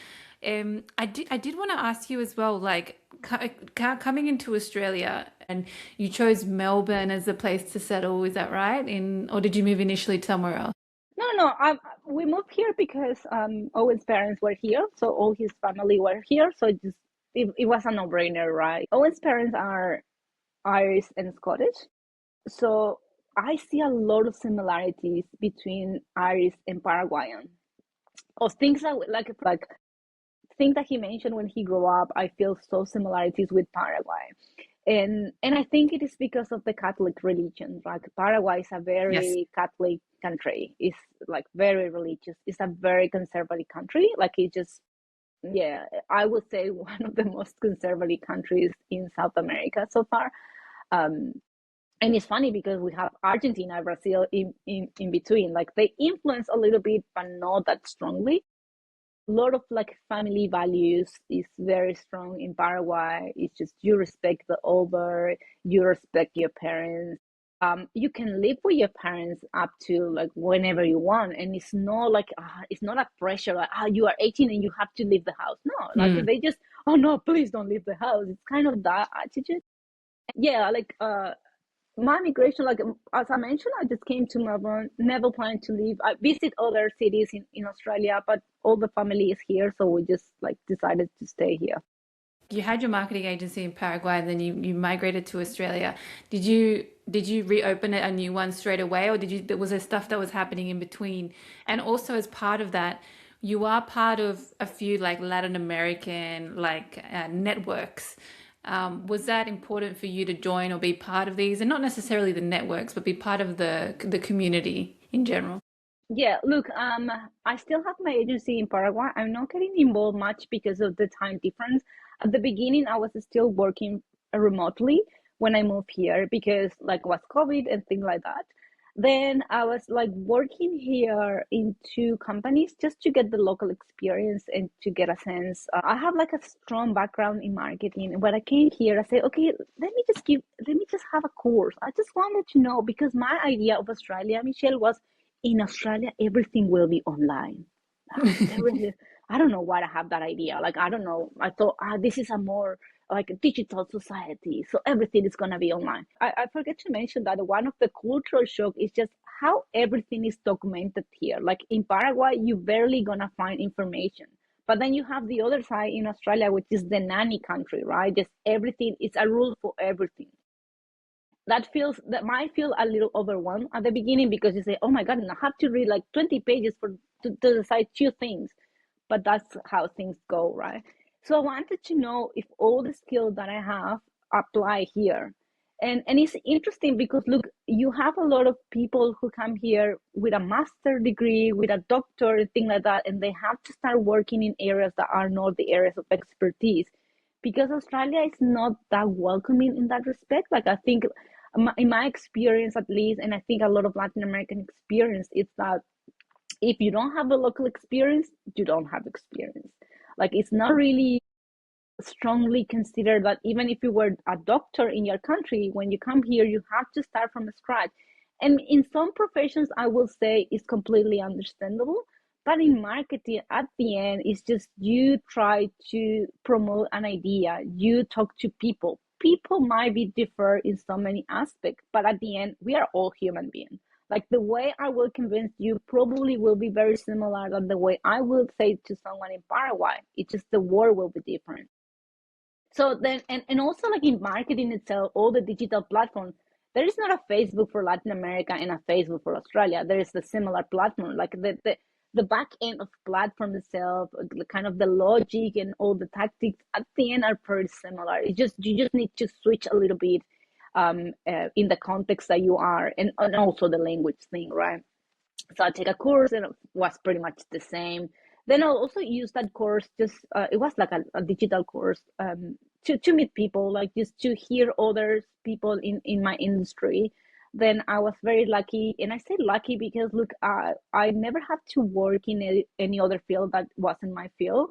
I did want to ask you as well, like coming into Australia, and you chose Melbourne as the place to settle. Is that right? Or did you move initially somewhere else? No, no, we moved here because Owen's parents were here, so all his family were here. So it was a no-brainer, right? Owen's parents are Irish and Scottish, so I see a lot of similarities between Irish and Paraguayan. Or things that like things that he mentioned when he grew up, I feel so similarities with Paraguay. And I think it is because of the Catholic religion. Like Paraguay is a Yes. very Catholic country. It's like very religious. It's a very conservative country. Like it just, yeah, I would say one of the most conservative countries in South America so far. Um, and it's funny because we have Argentina, Brazil in between. Like they influence a little bit, but not that strongly. A lot of like family values is very strong in Paraguay. It's just you respect the older, you respect your parents. You can live with your parents up to like whenever you want, and it's not like it's not a pressure like you are 18 and you have to leave the house. No, like Mm. they just, oh no, please don't leave the house. It's kind of that attitude. Yeah, like my migration, like as I mentioned, I just came to Melbourne, never planned to leave. I visit other cities in Australia, but all the family is here, so we just like decided to stay here. You had your marketing agency in Paraguay, and then you migrated to Australia. Did you reopen a new one straight away, or was there stuff that was happening in between? And also as part of that, you are part of a few like Latin American like networks. Was that important for you to join or be part of these, and not necessarily the networks, but be part of the community in general? Yeah, look, I still have my agency in Paraguay. I'm not getting involved much because of the time difference. At the beginning, I was still working remotely when I moved here because like was COVID and things like that. Then I was like working here in two companies just to get the local experience and to get a sense. I have like a strong background in marketing. And when I came here, I said, okay, let me just have a course. I just wanted to know because my idea of Australia, Michelle, was in Australia, everything will be online. Everything. I don't know why I have that idea. Like, I don't know. I thought, this is a more like a digital society. So everything is going to be online. I forget to mention that one of the cultural shock is just how everything is documented here. Like in Paraguay, you barely going to find information. But then you have the other side in Australia, which is the nanny country, right? Just everything, it's a rule for everything. That might feel a little overwhelmed at the beginning because you say, oh my god, and I have to read like 20 pages to decide two things, but that's how things go, right? So I wanted to know if all the skills that I have apply here. And it's interesting because look, you have a lot of people who come here with a master degree, with a doctor and things like that, and they have to start working in areas that are not the areas of expertise because Australia is not that welcoming in that respect. Like I think in my experience at least, and I think a lot of Latin American experience, it's that if you don't have a local experience, you don't have experience. Like it's not really strongly consider that even if you were a doctor in your country, when you come here, you have to start from scratch. And in some professions, I will say is completely understandable. But in marketing, at the end, it's just you try to promote an idea, you talk to people. People might be differ in so many aspects, but at the end, we are all human beings. Like the way I will convince you probably will be very similar than the way I will say to someone in Paraguay. It's just the word will be different. So then, and also like in marketing itself, all the digital platforms, there is not a Facebook for Latin America and a Facebook for Australia. There is a similar platform, like the back end of platform itself, the kind of the logic and all the tactics at the end are pretty similar. It just you just need to switch a little bit in the context that you are, and also the language thing, right? So I take a course and it was pretty much the same. Then I'll also use that course, just it was like a digital course, to meet people, like just to hear other people in my industry. Then I was very lucky, and I say lucky because look, I never had to work in any other field that wasn't my field,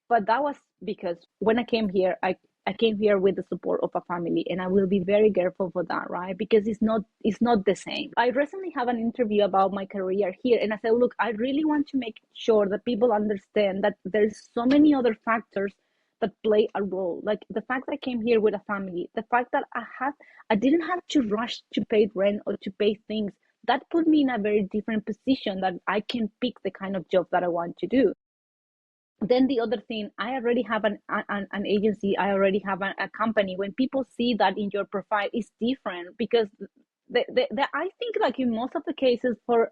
but that was because when I came here, I came here with the support of a family, and I will be very careful for that, right? Because it's not the same. I recently have an interview about my career here, and I said, look, I really want to make sure that people understand that there's so many other factors that play a role. Like the fact that I came here with a family, the fact that I didn't have to rush to pay rent or to pay things. That put me in a very different position that I can pick the kind of job that I want to do. Then the other thing, I already have an agency, I already have a company. When people see that in your profile, it's different because I think like in most of the cases for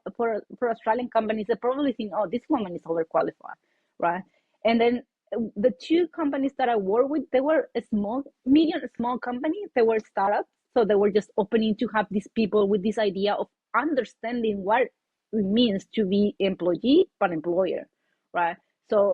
Australian companies, they probably think, oh, this woman is overqualified, right? And then the two companies that I work with, they were a small companies. They were startups, so they were just opening to have these people with this idea of understanding what it means to be employee but employer, right? So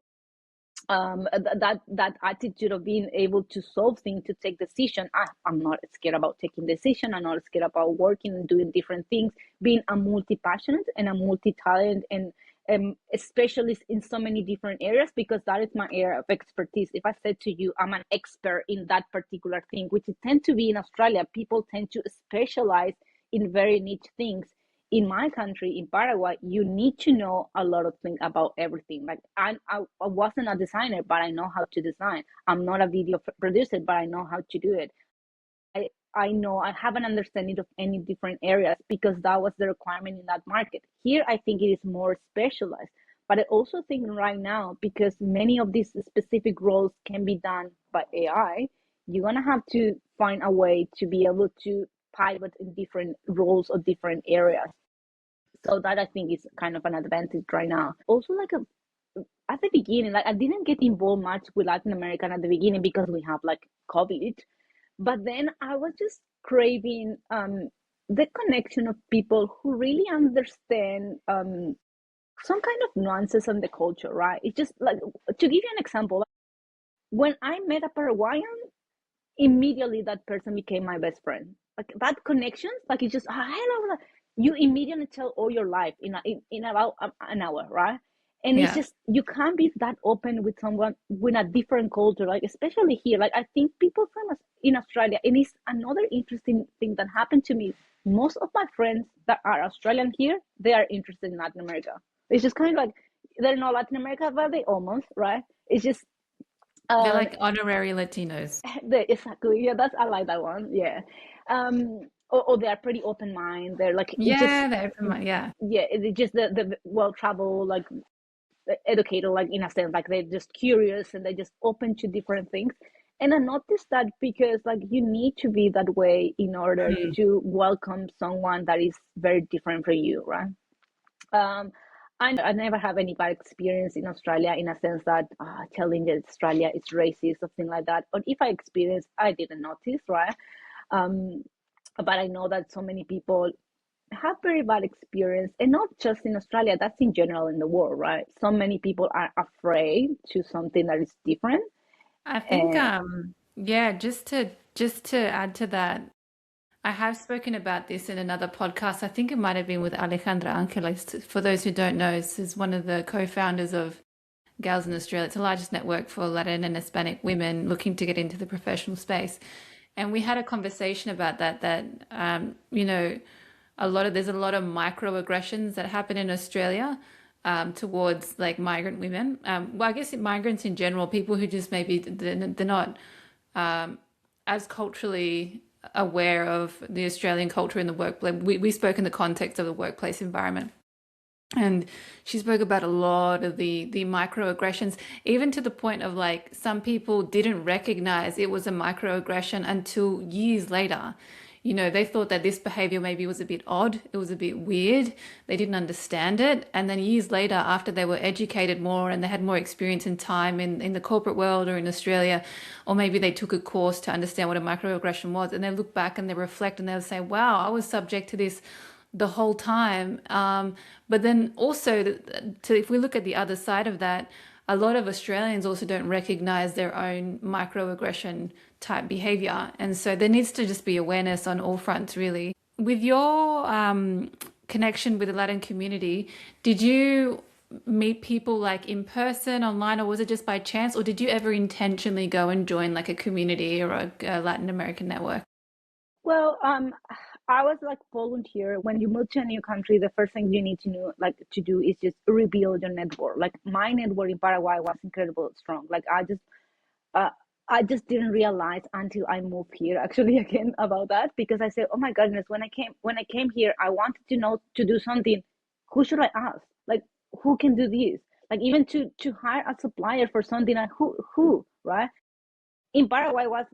that attitude of being able to solve things, to take decision. I'm not scared about taking decision. I'm not scared about working and doing different things, being a multi-passionate and a multi-talent and a specialist in so many different areas, because that is my area of expertise. If I said to you I'm an expert in that particular thing, which it tend to be in Australia, people tend to specialize in very niche things. In my country, in Paraguay, you need to know a lot of things about everything. Like I wasn't a designer, but I know how to design. I'm not a video producer, but I know how to do it. I know I have an understanding of any different areas because that was the requirement in that market. Here, I think it is more specialized. But I also think right now, because many of these specific roles can be done by AI, you're gonna have to find a way to be able to pivot in different roles or different areas. So that I think is kind of an advantage right now. Also, like at the beginning, like I didn't get involved much with Latin American at the beginning because we have like COVID. But then I was just craving the connection of people who really understand some kind of nuances on the culture, right? It's just like, to give you an example, when I met a Paraguayan, immediately that person became my best friend. Like that connection, like it's just hello, you immediately tell all your life in about an hour, right? And it's Yeah. just you can't be that open with someone with a different culture, like especially here. Like I think people from us in Australia, and it's another interesting thing that happened to me. Most of my friends that are Australian here, they are interested in Latin America. It's just kind of like they're not Latin America, but they almost, right? It's just They're um like honorary Latinos. exactly. Yeah, that's I like that one. Yeah. Or they are pretty open mind. They're like it just Yeah, they're from, yeah. yeah, it's just the well traveled like educated, like in a sense, like they're just curious and they're just open to different things. And I noticed that because like you need to be that way in order Mm. to welcome someone that is very different from you, right? Um, I never have any bad experience in Australia in a sense that telling that Australia is racist, something like that. Or if I experienced, I didn't notice, right? Um, but I know that so many people have very bad experience, and not just in Australia. That's in general in the world, right? So many people are afraid to something that is different, I think and yeah, just to add to that, I have spoken about this in another podcast. I think it might have been with Alejandra Angeles. For those who don't know, this is one of the co-founders of girls in Australia. It's the largest network for Latin and Hispanic women looking to get into the professional space. And we had a conversation about that, there's a lot of microaggressions that happen in Australia towards like migrant women. Well, I guess migrants in general, people who just maybe they're not as culturally aware of the Australian culture in the workplace. We spoke in the context of the workplace environment. And she spoke about a lot of the microaggressions, even to the point of like some people didn't recognize it was a microaggression until years later. They thought that this behavior maybe was a bit odd, it was a bit weird, they didn't understand it. And then years later, after they were educated more and they had more experience and time in the corporate world or in Australia, or maybe they took a course to understand what a microaggression was, and they look back and they reflect and they'll say, wow, I was subject to this the whole time. But then also, if we look at the other side of that, a lot of Australians also don't recognize their own microaggression type behavior. And so there needs to just be awareness on all fronts, really. With your connection with the Latin community, did you meet people like in person, online, or was it just by chance? Or did you ever intentionally go and join like a community or a Latin American network? Well, I was like volunteer. When you move to a new country, the first thing you need to know, like to do, is just rebuild your network. Like my network in Paraguay was incredible strong. Like uh, I just didn't realize until I moved here actually again about that, because I said, oh my goodness, when I came here, I wanted to know to do something. Who should I ask? Like who can do this? Like even to hire a supplier for something. Like who right? In Paraguay was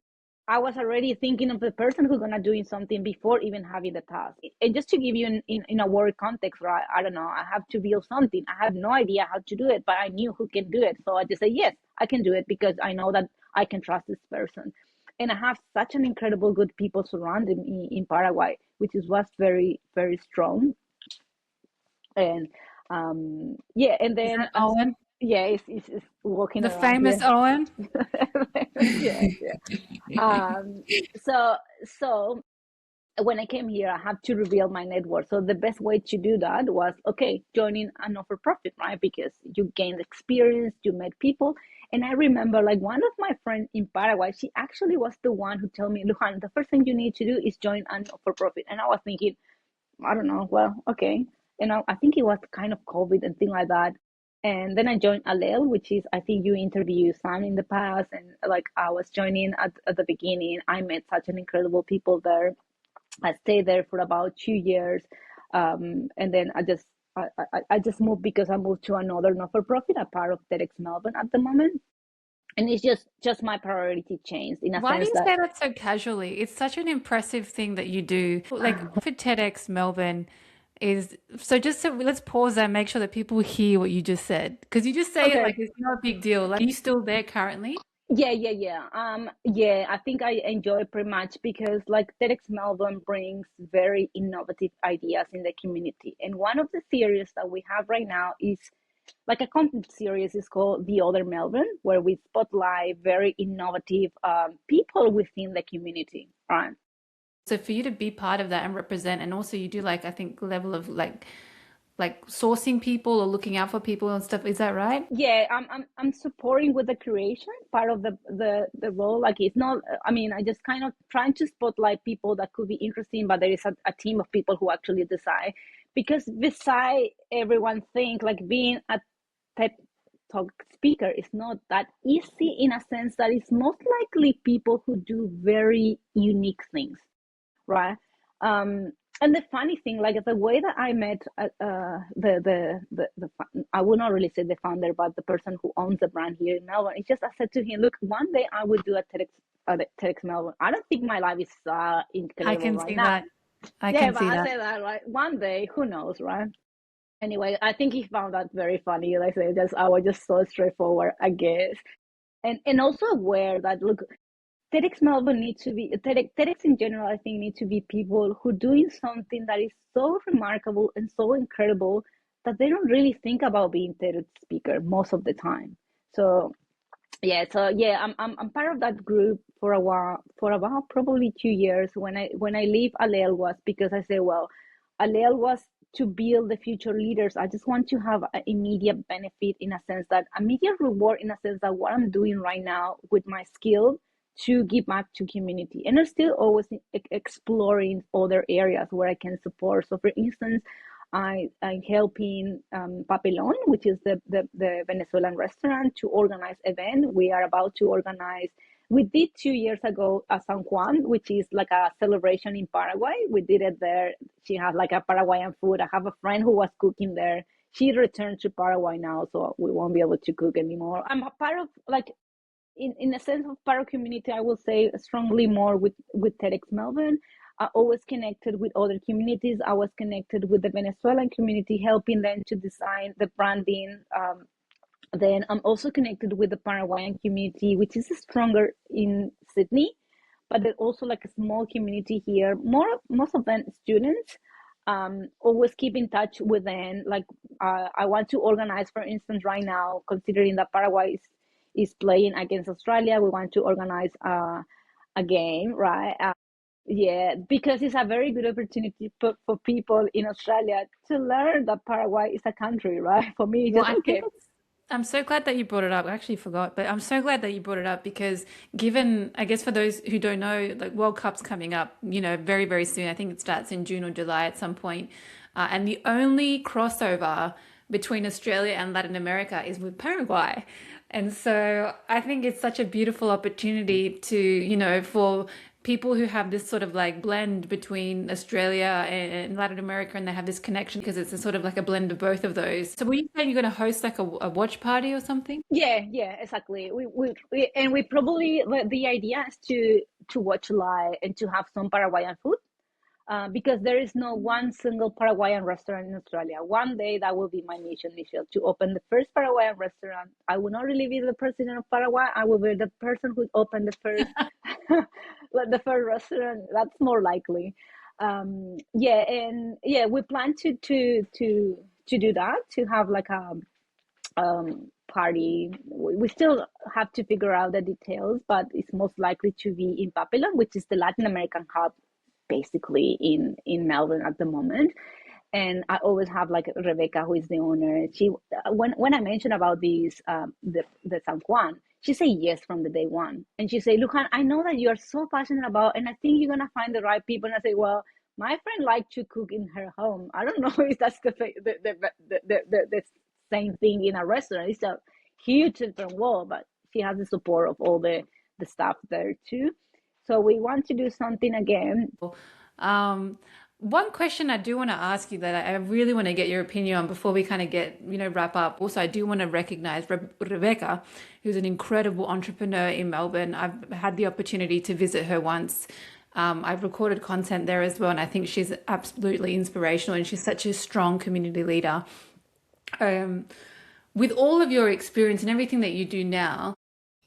I was already thinking of the person who's gonna doing something before even having the task. And just to give you in a work context, right? I don't know. I have to build something. I have no idea how to do it, but I knew who can do it. So I just say yes, I can do it because I know that I can trust this person. And I have such an incredible good people surrounding me in Paraguay, which is was very very strong. And yeah, and Is then that Owen? yeah, it's walking The around famous here. Owen? Yeah, yeah. Um, so so when I came here, I had to reveal my network. So the best way to do that was okay, joining a not for profit, right? Because you gain experience, you met people. And I remember like one of my friends in Paraguay, she actually was the one who told me, Lujan, the first thing you need to do is join a not for profit. And I was thinking, I don't know, well, okay. I think it was kind of COVID and thing like that. And then I joined Allele, which is, I think you interviewed Sam in the past. And like I was joining at the beginning. I met such an incredible people there. I stayed there for about 2 years, and then I just moved because I moved to another not for profit, a part of TEDx Melbourne at the moment, and it's just my priority changed in a Why do sense you that say that so casually? It's such an impressive thing that you do. Like for TEDx Melbourne is so just so let's pause there and make sure that people hear what you just said. Because you just say it okay. like it's not a big deal. Like, are you still there currently? Yeah. Yeah, I think I enjoy pretty much because like TEDx Melbourne brings very innovative ideas in the community, and one of the series that we have right now is like a content series is called The Other Melbourne, where we spotlight very innovative people within the community, right? So for you to be part of that and represent, and also you do like I think level of like sourcing people or looking out for people and stuff. Is that right? Yeah, I'm supporting with the creation part of the role. Like it's not, I mean, I just kind of trying to spotlight people that could be interesting, but there is a team of people who actually decide. Because beside everyone think like being a TED Talk speaker is not that easy in a sense that it's most likely people who do very unique things, right? Um, and the funny thing, like the way that I met I will not really say the founder, but the person who owns the brand here in Melbourne, it's just I said to him, look, one day I will do a TEDx Melbourne. I don't think my life is I incredible can right see now. that. I Yeah, can but see I that. say that right. One day, who knows, right? Anyway, I think he found that very funny. Like I said, just I was just so straightforward, I guess, and also aware that look, TEDx Melbourne needs to be TEDx in general. I think need to be people who doing something that is so remarkable and so incredible that they don't really think about being TEDx speaker most of the time. So yeah, I'm part of that group for a while, for about probably 2 years. When I leave Allele was because I say, well, Allele was to build the future leaders. I just want to have an immediate benefit, in a sense that immediate reward, in a sense that what I'm doing right now with my skill to give back to community. And I'm still always exploring other areas where I can support. So for instance, I'm helping Papelon, which is the Venezuelan restaurant, to organize event. We are about to organize. We did 2 years ago a San Juan, which is like a celebration in Paraguay. We did it there. She has like a Paraguayan food. I have a friend who was cooking there. She returned to Paraguay now, so we won't be able to cook anymore. I'm a part of, like, in a sense of Paro community, I will say strongly more with TEDx Melbourne. I always connected with other communities. I was connected with the Venezuelan community, helping them to design the branding. Then I'm also connected with the Paraguayan community, which is stronger in Sydney, but there's also like a small community here. Most of them students. Always keep in touch with them. Like I want to organize, for instance, right now, considering that Paraguay is playing against Australia, we want to organize a game, right? Yeah, because it's a very good opportunity for people in Australia to learn that Paraguay is a country, right? For me, Well, just I think okay. I'm so glad that you brought it up. I actually forgot, but I'm so glad that you brought it up because given, I guess for those who don't know, like World Cup's coming up, very, very soon. I think it starts in June or July at some point. And the only crossover between Australia and Latin America is with Paraguay. And so I think it's such a beautiful opportunity to, for people who have this sort of like blend between Australia and Latin America, and they have this connection because it's a sort of like a blend of both of those. So were you saying you're going to host like a watch party or something? Yeah, exactly. We probably, the idea is to watch live and to have some Paraguayan food, because there is no one single Paraguayan restaurant in Australia. One day that will be my mission, Michelle, to open the first Paraguayan restaurant. I will not really be the president of Paraguay. I will be the person who opened the first, like the first restaurant. That's more likely. Yeah, and yeah, we plan to do that, to have like a party. We still have to figure out the details, but it's most likely to be in Papelon, which is the Latin American hub, basically in Melbourne at the moment. And I always have like Rebecca, who is the owner. She, when I mentioned about these the San Juan, she said yes from the day one, and she said, "Lujan, I know that you are so passionate about, and I think you're gonna find the right people." And I say, "Well, my friend liked to cook in her home. I don't know if that's the same thing in a restaurant. It's a huge different world, but she has the support of all the staff there too. So we want to do something again. Um, One question I do want to ask you that I really want to get your opinion on before we kind of get, wrap up. Also, I do want to recognize Rebecca, who's an incredible entrepreneur in Melbourne. I've had the opportunity to visit her once. I've recorded content there as well, and I think she's absolutely inspirational, and she's such a strong community leader. Um, with all of your experience and everything that you do now,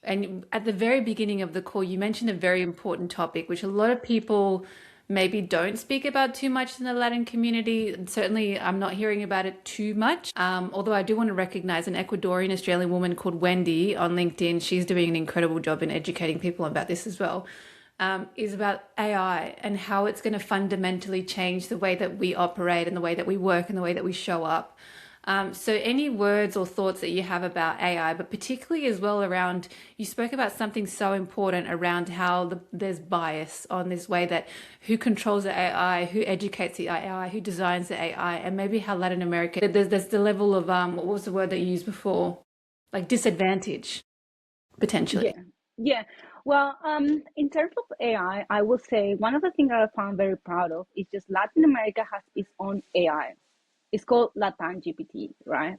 and at the very beginning of the call, you mentioned a very important topic, which a lot of people maybe don't speak about too much in the Latin community. And certainly, I'm not hearing about it too much. Although I do want to recognize an Ecuadorian Australian woman called Wendy on LinkedIn. She's doing an incredible job in educating people about this as well. Is about AI and how it's going to fundamentally change the way that we operate and the way that we work and the way that we show up. So any words or thoughts that you have about AI, but particularly as well around, you spoke about something so important around how there's bias on this way that who controls the AI, who educates the AI, who designs the AI, and maybe how Latin America, there's the level of, what was the word that you used before? Like disadvantage, potentially. Yeah. Well, in terms of AI, I will say one of the things that I found very proud of is just Latin America has its own AI. It's called Latam GPT, right?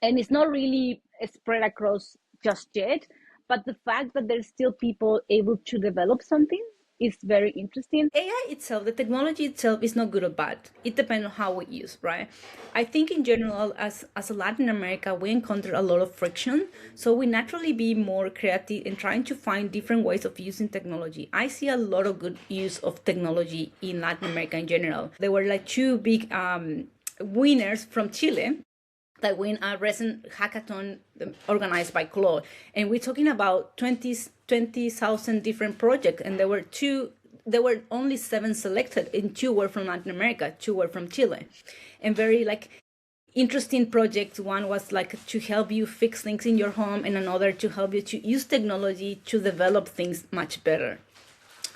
And it's not really spread across just yet, but the fact that there's still people able to develop something is very interesting. AI itself, the technology itself, is not good or bad. It depends on how we use, right? I think in general, as a Latin America, we encounter a lot of friction. So we naturally be more creative in trying to find different ways of using technology. I see a lot of good use of technology in Latin America in general. There were like two big winners from Chile that win a recent hackathon organized by Claude. And we're talking about 20,000 different projects. And there were two there were only 7 selected, and 2 were from Latin America, 2 were from Chile, and very like interesting projects. One was like to help you fix things in your home, and another to help you to use technology to develop things much better.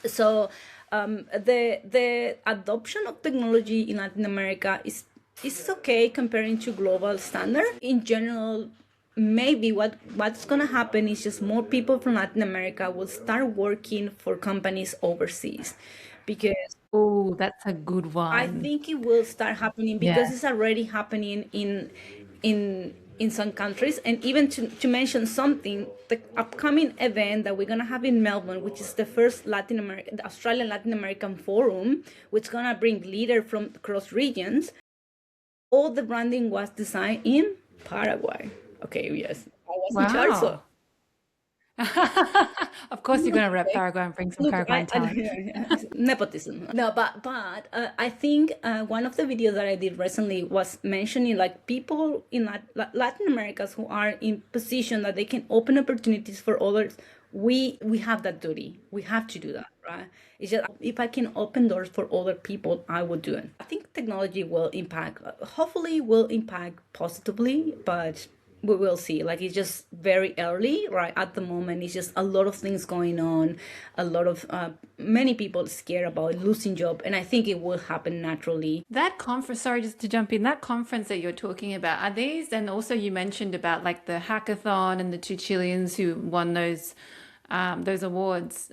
So the adoption of technology in Latin America is okay comparing to global standard. In general, maybe what's gonna happen is just more people from Latin America will start working for companies overseas, because Oh, that's a good I one. think it will start happening, Yeah. because it's already happening in some countries. And even to mention something, the upcoming event that we're gonna have in Melbourne, which is the first the Australian Latin American Forum, which is gonna bring leaders from across regions. All the branding was designed in Paraguay. Okay, yes, I was in charge, so Wow. Of course, you're going to rep okay. Paraguay and bring some Look, Paraguayan talent. nepotism. No, but I think one of the videos that I did recently was mentioning like people in Latin Americas who are in position that they can open opportunities for others. We have that duty. We have to do that, right? It's just if I can open doors for other people, I will do it. I think technology will impact, hopefully, will impact positively, but we will see. Like, it's just very early right at the moment. It's just a lot of things going on, a lot of many people scared about losing job, and I think it will happen naturally. That conference, sorry, just to jump in, that conference that you're talking about, are these, and also you mentioned about like the hackathon and the two Chileans who won those awards,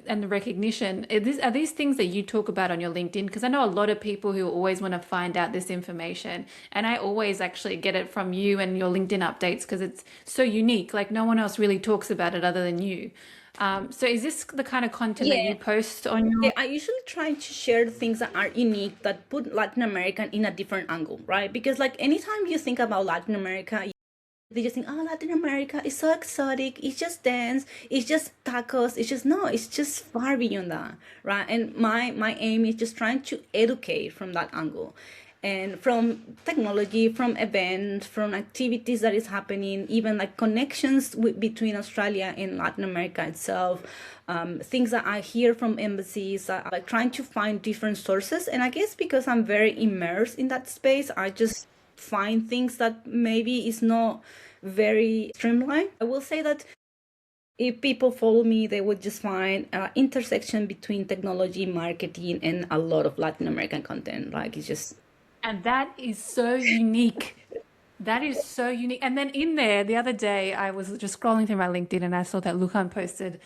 and the recognition. Are these things that you talk about on your LinkedIn? Because I know a lot of people who always want to find out this information, and I always actually get it from you and your LinkedIn updates because it's so unique. Like no one else really talks about it other than you. So is this the kind of content that Yeah, you post on yeah, your? I usually try to share things that are unique, that put Latin American in a different angle, right? Because like anytime you think about Latin America, they just think, oh, Latin America is so exotic. It's just dance. It's just tacos. It's just no. It's just far beyond that, right? And my aim is just trying to educate from that angle, and from technology, from events, from activities that is happening, even like connections between Australia and Latin America itself. Things that I hear from embassies, like trying to find different sources. And I guess because I'm very immersed in that space, I just find things that maybe is not very streamlined. I will say that if people follow me, they would just find an intersection between technology, marketing, and a lot of Latin American content. Like it's just And that is so unique. That is so unique. And then in there, the other day, I was just scrolling through my LinkedIn and I saw that Luján posted,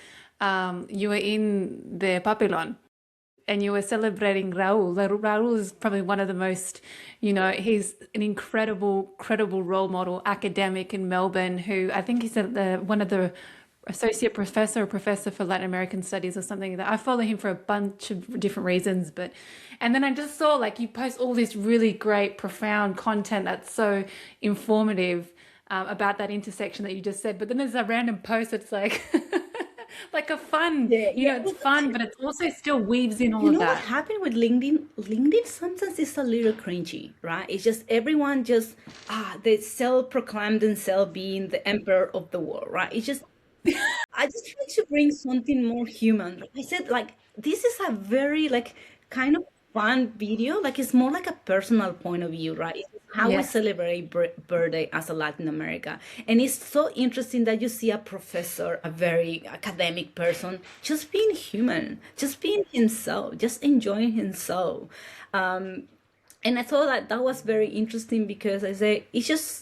you were in the Papillon and you were celebrating Raul. Raul is probably one of the most, he's an incredible role model, academic in Melbourne, who I think he's one of the associate professor or professor for Latin American studies or something like that. I follow him for a bunch of different reasons, and then I just saw like you post all this really great, profound content that's so informative about that intersection that you just said. But then there's a random post that's like, like a fun, yeah, yeah. it's fun, but it's also still weaves in all You of know what that. happened with LinkedIn? LinkedIn sometimes is a little cringy, right? It's just everyone just they self-proclaim themselves being the emperor of the world, right? It's just I just try to bring something more human. Like I said, like this is a very like kind of fun video. Like it's more like a personal point of view, right? It's how we Yes. celebrate birthday as a Latin America, and it's so interesting that you see a professor, a very academic person, just being human, just being himself, just enjoying himself. And I thought that that was very interesting because I say it's just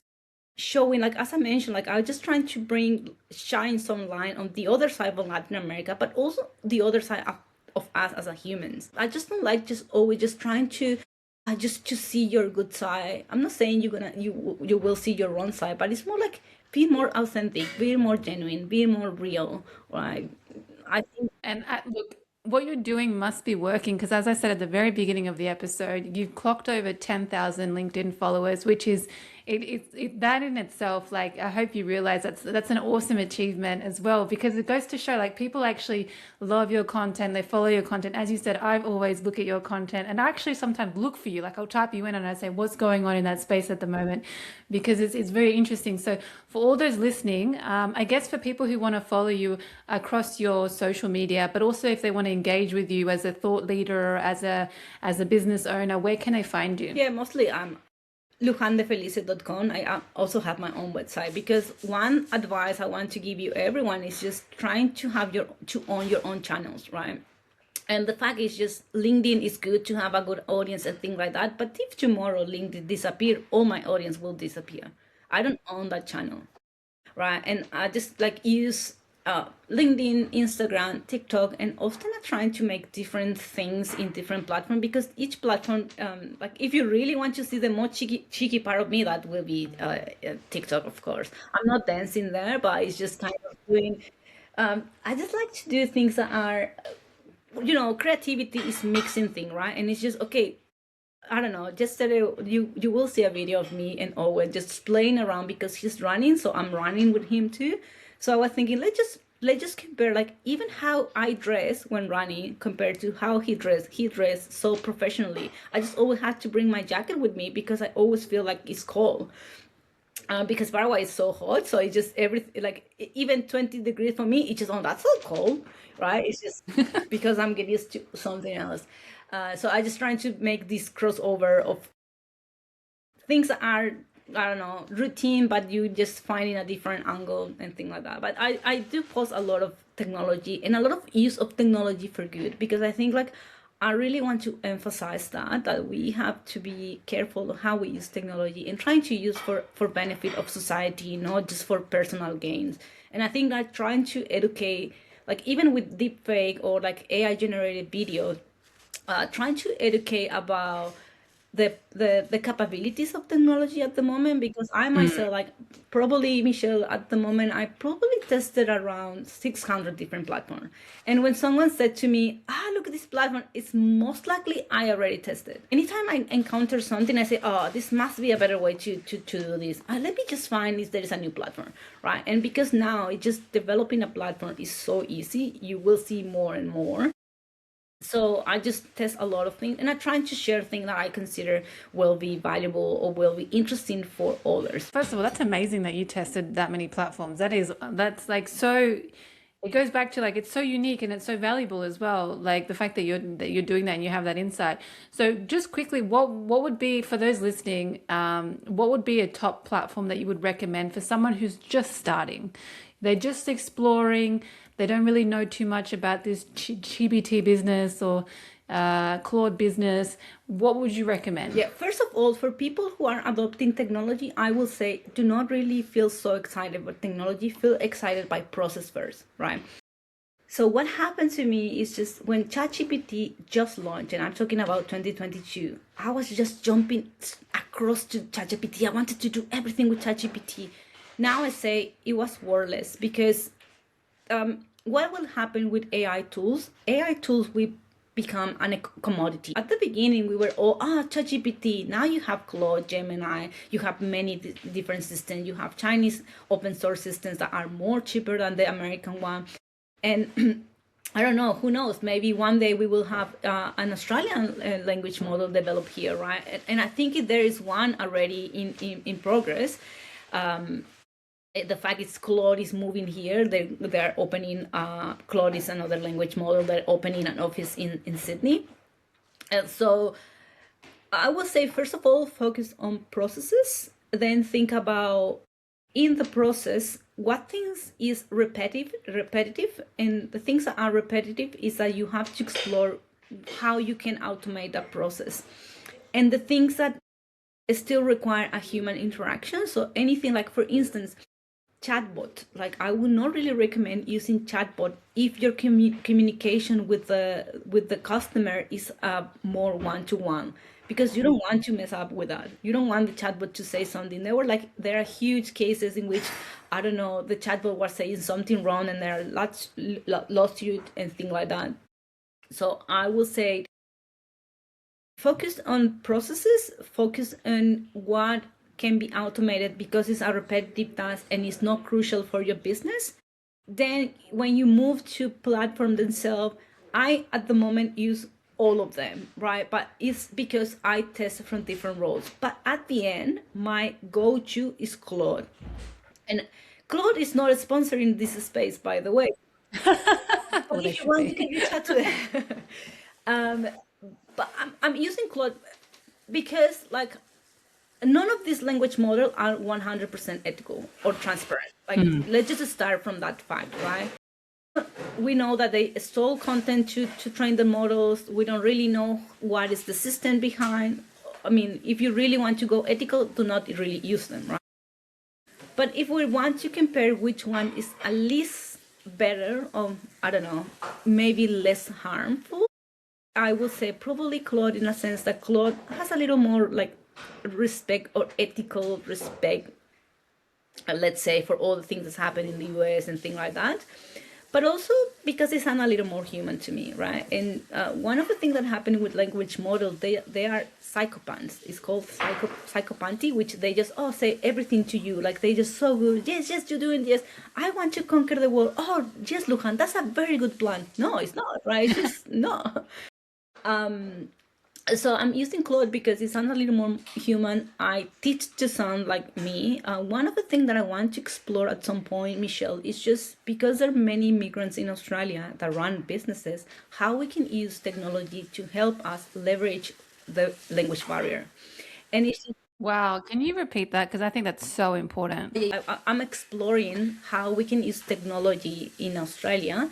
showing, like as I mentioned, like I was just trying to shine some light on the other side of Latin America, but also the other side of us as a humans. I just don't like just always just trying to just to see your good side. I'm not saying you will see your wrong side, but it's more like be more authentic, be more genuine, be more real. Right? I think And look, what you're doing must be working because, as I said at the very beginning of the episode, you've clocked over 10,000 LinkedIn followers, which is that in itself, like, I hope you realize that's an awesome achievement as well, because it goes to show like people actually love your content, they follow your content. As you said, I've always look at your content, and I actually sometimes look for you. Like, I'll type you in and I say, what's going on in that space at the moment, because it's very interesting. So for all those listening, I guess for people who want to follow you across your social media, but also if they want to engage with you as a thought leader, as a business owner, where can they find you? Yeah, mostly lujandefelice.com. I also have my own website, because one advice I want to give you everyone is just trying to own your own channels, right? And the fact is, just LinkedIn is good to have a good audience and things like that. But if tomorrow LinkedIn disappear, all my audience will disappear. I don't own that channel, right? And I just like use LinkedIn, Instagram, TikTok, and often I'm trying to make different things in different platforms, because each platform, like if you really want to see the more cheeky part of me, that will be TikTok, of course. I'm not dancing there, but it's just kind of doing. I just like to do things that are, creativity is mixing thing, right? And it's just okay. I don't know. Just you will see a video of me and Owen just playing around, because he's running, so I'm running with him too. So I was thinking, let's just compare, like, even how I dress when running compared to how he dressed. He dressed so professionally. I just always had to bring my jacket with me, because I always feel like it's cold. Because Paraguay is so hot, so it's just everything, like even 20 degrees for me, it's just, oh, that's so cold, right? It's just because I'm getting used to something else. So I just trying to make this crossover of things that are, I don't know, routine, but you just finding a different angle and things like that. But I do post a lot of technology and a lot of use of technology for good, because I think, like, I really want to emphasize that we have to be careful of how we use technology and trying to use for benefit of society, not just for personal gains. And I think that trying to educate, like even with deepfake or like AI generated videos, trying to educate about the capabilities of technology at the moment, because I myself, like, probably, Michelle, at the moment I probably tested around 600 different platforms. And when someone said to me, look at this platform, it's most likely I already tested. Anytime I encounter something, I say, oh, this must be a better way to do this. Let me just find if there is a new platform, right? And because now it just developing a platform is so easy, you will see more and more. So I just test a lot of things, and I'm trying to share things that I consider will be valuable or will be interesting for others. First of all, that's amazing that you tested that many platforms. That's like so. It goes back to, like, it's so unique and it's so valuable as well. Like the fact that you're doing that and you have that insight. So just quickly, what would be, for those listening, what would be a top platform that you would recommend for someone who's just starting? They're just exploring. They don't really know too much about this GBT business or Claude business. What would you recommend? Yeah, first of all, for people who are adopting technology, I will say, do not really feel so excited about technology. Feel excited by process first, right? So what happened to me is, just when ChatGPT just launched, and I'm talking about 2022, I was just jumping across to ChatGPT. I wanted to do everything with ChatGPT. Now I say it was worthless, because what will happen with AI tools? AI tools will become a commodity. At the beginning, we were all, ChatGPT. Now you have Claude, Gemini. You have many different systems. You have Chinese open source systems that are more cheaper than the American one. And I don't know, who knows? Maybe one day we will have an Australian language model developed here, right? And I think there is one already in progress. The fact is Claude is moving here. They're opening, Claude is another language model. They're opening an office in Sydney. And so I would say, first of all, focus on processes. Then think about, in the process, what things is repetitive. And the things that are repetitive is that you have to explore how you can automate that process. And the things that still require a human interaction. So anything like, for instance, chatbot, like I would not really recommend using chatbot if your communication with the customer is more one-to-one, because you don't want to mess up with that. You don't want the chatbot to say something. There are huge cases in which, I don't know, the chatbot was saying something wrong and there are lawsuits and things like that. So I will say, focus on processes, focus on what can be automated because it's a repetitive task and it's not crucial for your business, then when you move to platform themselves, I at the moment use all of them, right? But it's because I test from different roles. But at the end, my go-to is Claude. And Claude is not sponsoring this space, by the way. But Well, they if you should want, you be. can reach out to them. um, but I'm using Claude because like none of these language models are 100% ethical or transparent. Like, let's just start from that fact, right? We know that they stole content to train the models. We don't really know what is the system behind. I mean, if you really want to go ethical, do not really use them, right? But if we want to compare which one is at least better, or I don't know, maybe less harmful, I would say probably Claude, in a sense that Claude has a little more like respect or ethical respect, let's say, for all the things that's happened in the US and things like that. But also because they sound a little more human to me, right? And one of the things that happened with language models, they are psychopaths. It's called psychopathy, which they just say everything to you. Like they just so good. Yes, yes, you're doing this. I want to conquer the world. Oh, yes, Luján, that's a very good plan. No, it's not, right? It's just no. So I'm using Claude because it sounds a little more human. I teach to sound like me. One of the things that I want to explore at some point, Michelle, is just because there are many immigrants in Australia that run businesses, how we can use technology to help us leverage the language barrier. And it's just, Wow, can you repeat that? Because I think that's so important. I'm exploring how we can use technology in Australia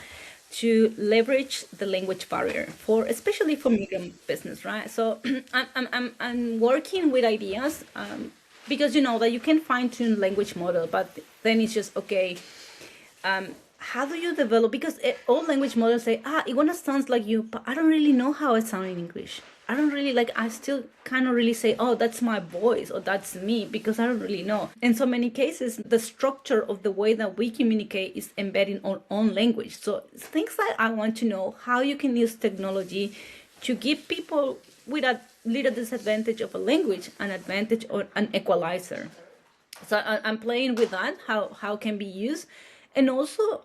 to leverage the language barrier for especially for migrant business, right? So I'm working with ideas because you know that you can fine tune language model, but then it's just okay. How do you develop? Because all language models say, it wanna sounds like you, but I don't really know how it sounds in English. I don't really like. I still kind of really say, oh, that's my voice or that's me because I don't really know. In so many cases, the structure of the way that we communicate is embedding our own language. So things that I want to know how you can use technology to give people with a little disadvantage of a language an advantage or an equalizer. So I'm playing with that, how can be used, and also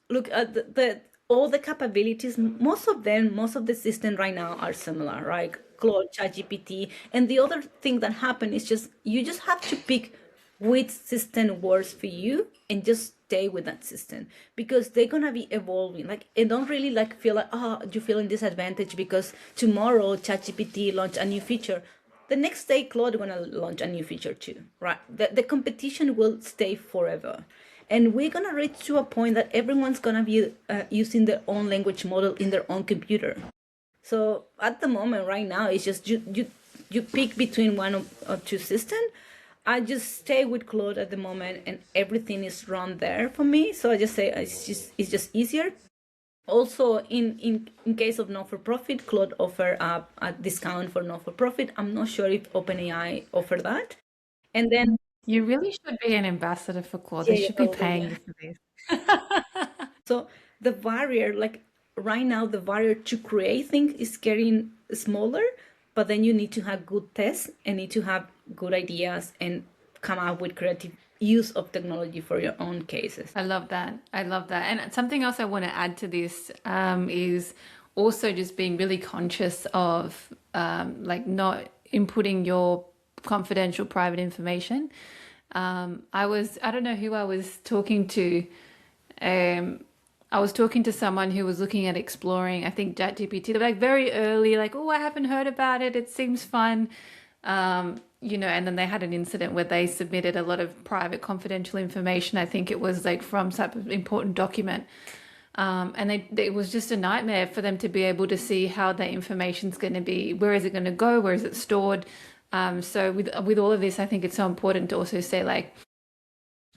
look at the all the capabilities. Most of them, most of the systems right now are similar, right? Claude, ChatGPT, and the other thing that happened is just you just have to pick which system works for you and just stay with that system because they're gonna be evolving. Like, and don't really like feel like you feel in disadvantage because tomorrow ChatGPT launch a new feature. The next day, Claude gonna launch a new feature too, right? The competition will stay forever. And we're gonna reach to a point that everyone's gonna be using their own language model in their own computer. So at the moment, right now, it's just you pick between one or two systems. I just stay with Claude at the moment, and everything is run there for me. So I just say it's just easier. Also, in case of not-for-profit, Claude offer a discount for not-for-profit. I'm not sure if OpenAI offer that. And then You really should be an ambassador for Claude. yeah, They yeah, should be probably, paying yeah. you for this. So the barrier, like right now, the barrier to create things is getting smaller, but then you need to have good tests and need to have good ideas and come up with creative use of technology for your own cases. I love that. I love that. And something else I want to add to this is also just being really conscious of like not inputting your confidential private information. I don't know who I was talking to. I was talking to someone who was looking at exploring, I think, ChatGPT. They were like very early, like, oh, I haven't heard about it. It seems fun. And then they had an incident where they submitted a lot of private confidential information. I think it was like from some important document. It was just a nightmare for them to be able to see how that information's going to be, where is it going to go, where is it stored. So with all of this, I think it's so important to also say like,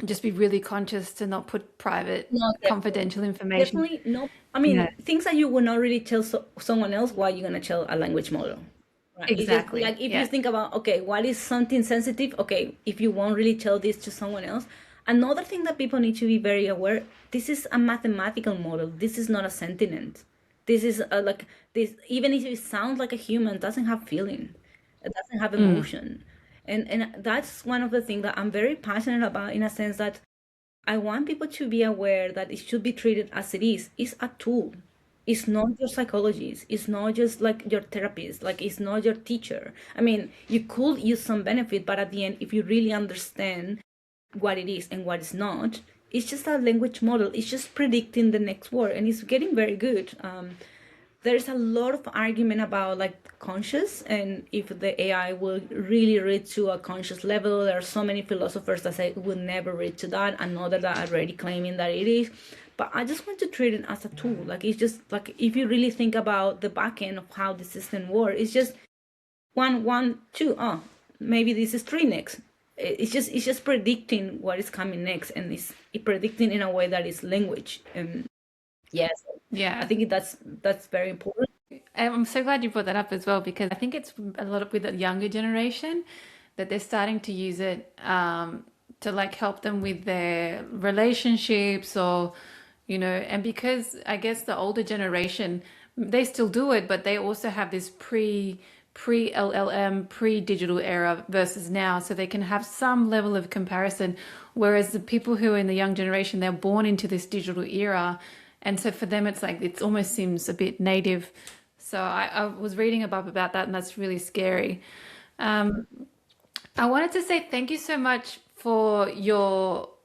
just be really conscious to not put private, No, confidential information. definitely no. I Yeah, mean, things that you would not really tell someone else, why you gonna tell a language model? Right. It's just exactly. like if you Yeah. think about, okay, what is something sensitive? Okay, if you won't really tell this to someone else. Another thing that people need to be very aware, this is a mathematical model. This is not a sentiment. This is like this, even if it sounds like a human, it doesn't have feeling. It doesn't have emotion. And that's one of the things that I'm very passionate about, in a sense that I want people to be aware that it should be treated as it is. It's a tool. It's not your psychologist. It's not just like your therapist. Like, it's not your teacher. I mean, you could use some benefit, but at the end, if you really understand what it is and what it's not, it's just a language model. It's just predicting the next word, and it's getting very good. There's a lot of argument about like conscious, and if the AI will really reach to a conscious level. There are so many philosophers that say it will never reach to that, and others that are already claiming that it is. But I just want to treat it as a tool. Like, it's just like, if you really think about the back end of how the system works, it's just 1, 1, 2. Oh, maybe this is 3 next. It's just predicting what is coming next, and it's predicting in a way that is language. Yes, Yeah. I think that's very important. I'm so glad you brought that up as well, because I think it's a lot of with the younger generation that they're starting to use it to like help them with their relationships, or and because I guess the older generation, they still do it, but they also have this pre LLM, pre-digital era versus now, so they can have some level of comparison. Whereas the people who are in the young generation, they're born into this digital era, and so for them, it's like it almost seems a bit native. So I was reading about that, and that's really scary. I wanted to say thank you so much for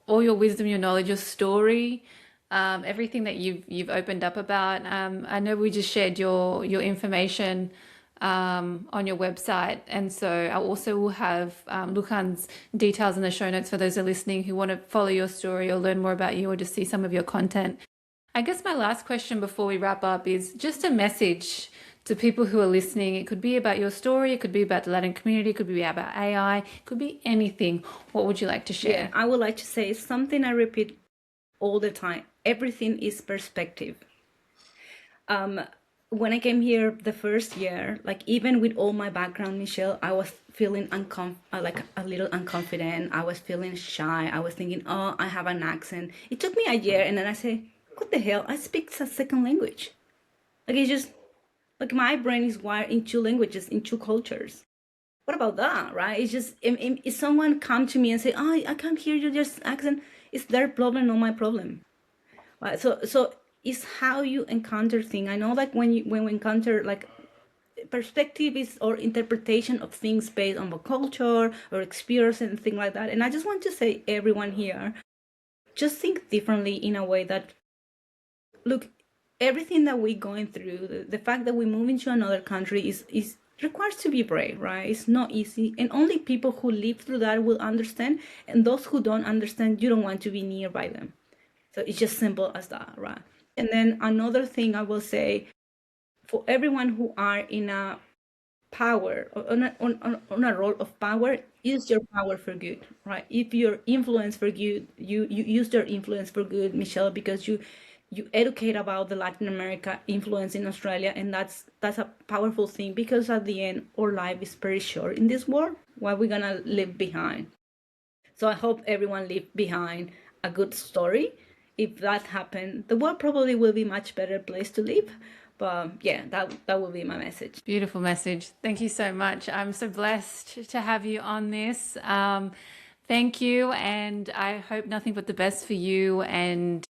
all your wisdom, your knowledge, your story, everything that you've opened up about. I know we just shared your information on your website, and so I also will have Luján's details in the show notes for those who are listening who want to follow your story or learn more about you or just see some of your content. I guess my last question before we wrap up is just a message to people who are listening. It could be about your story, it could be about the Latin community, it could be about AI, it could be anything. What would you like to share? Yeah, I would like to say something I repeat all the time. Everything is perspective. When I came here the first year, like, even with all my background, Michelle, I was feeling like a little unconfident. I was feeling shy. I was thinking, oh, I have an accent. It took me a year, and then I say, what the hell? I speak a second language. Like, it's just like my brain is wired in 2 languages, in 2 cultures. What about that, right? It's just, if someone come to me and say, oh, I can't hear you, just accent, it's their problem, not my problem. Right? So it's how you encounter things. I know, like, when we encounter, like, perspective is or interpretation of things based on the culture or experience and things like that. And I just want to say, everyone here, just think differently in a way that, look, everything that we're going through, the fact that we move into another country is requires to be brave, right? It's not easy, and only people who live through that will understand, and those who don't understand, you don't want to be nearby them. So it's just simple as that, right? And then another thing I will say, for everyone who are in a power, on a role of power, use your power for good, right? If your influence for good, you use your influence for good, Michelle, because you educate about the Latin America influence in Australia, and that's a powerful thing, because at the end, our life is very short in this world. What we're gonna leave behind? So I hope everyone leave behind a good story. If that happens, the world probably will be a much better place to live. But yeah, that will be my message. Beautiful message. Thank you so much. I'm so blessed to have you on this. Thank you, and I hope nothing but the best for you and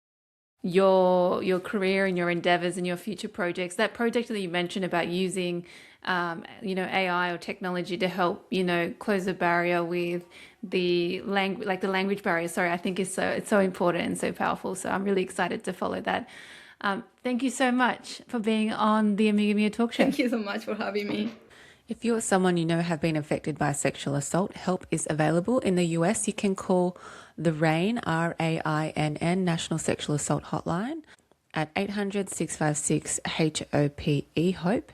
your career and your endeavors and your future projects. That project that you mentioned about using AI or technology to help close the barrier with the language barrier, I think it's so important and so powerful. So I'm really excited to follow that. Thank you so much for being on the Amiga Mia Talk Show. Thank you so much for having me. If you're someone have been affected by sexual assault, help is available. In the US, you can call the RAINN, RAINN, National Sexual Assault Hotline at 800-656-HOPE, HOPE.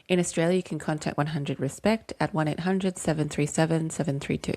In Australia, you can contact 100 RESPECT at 1-800-737-732.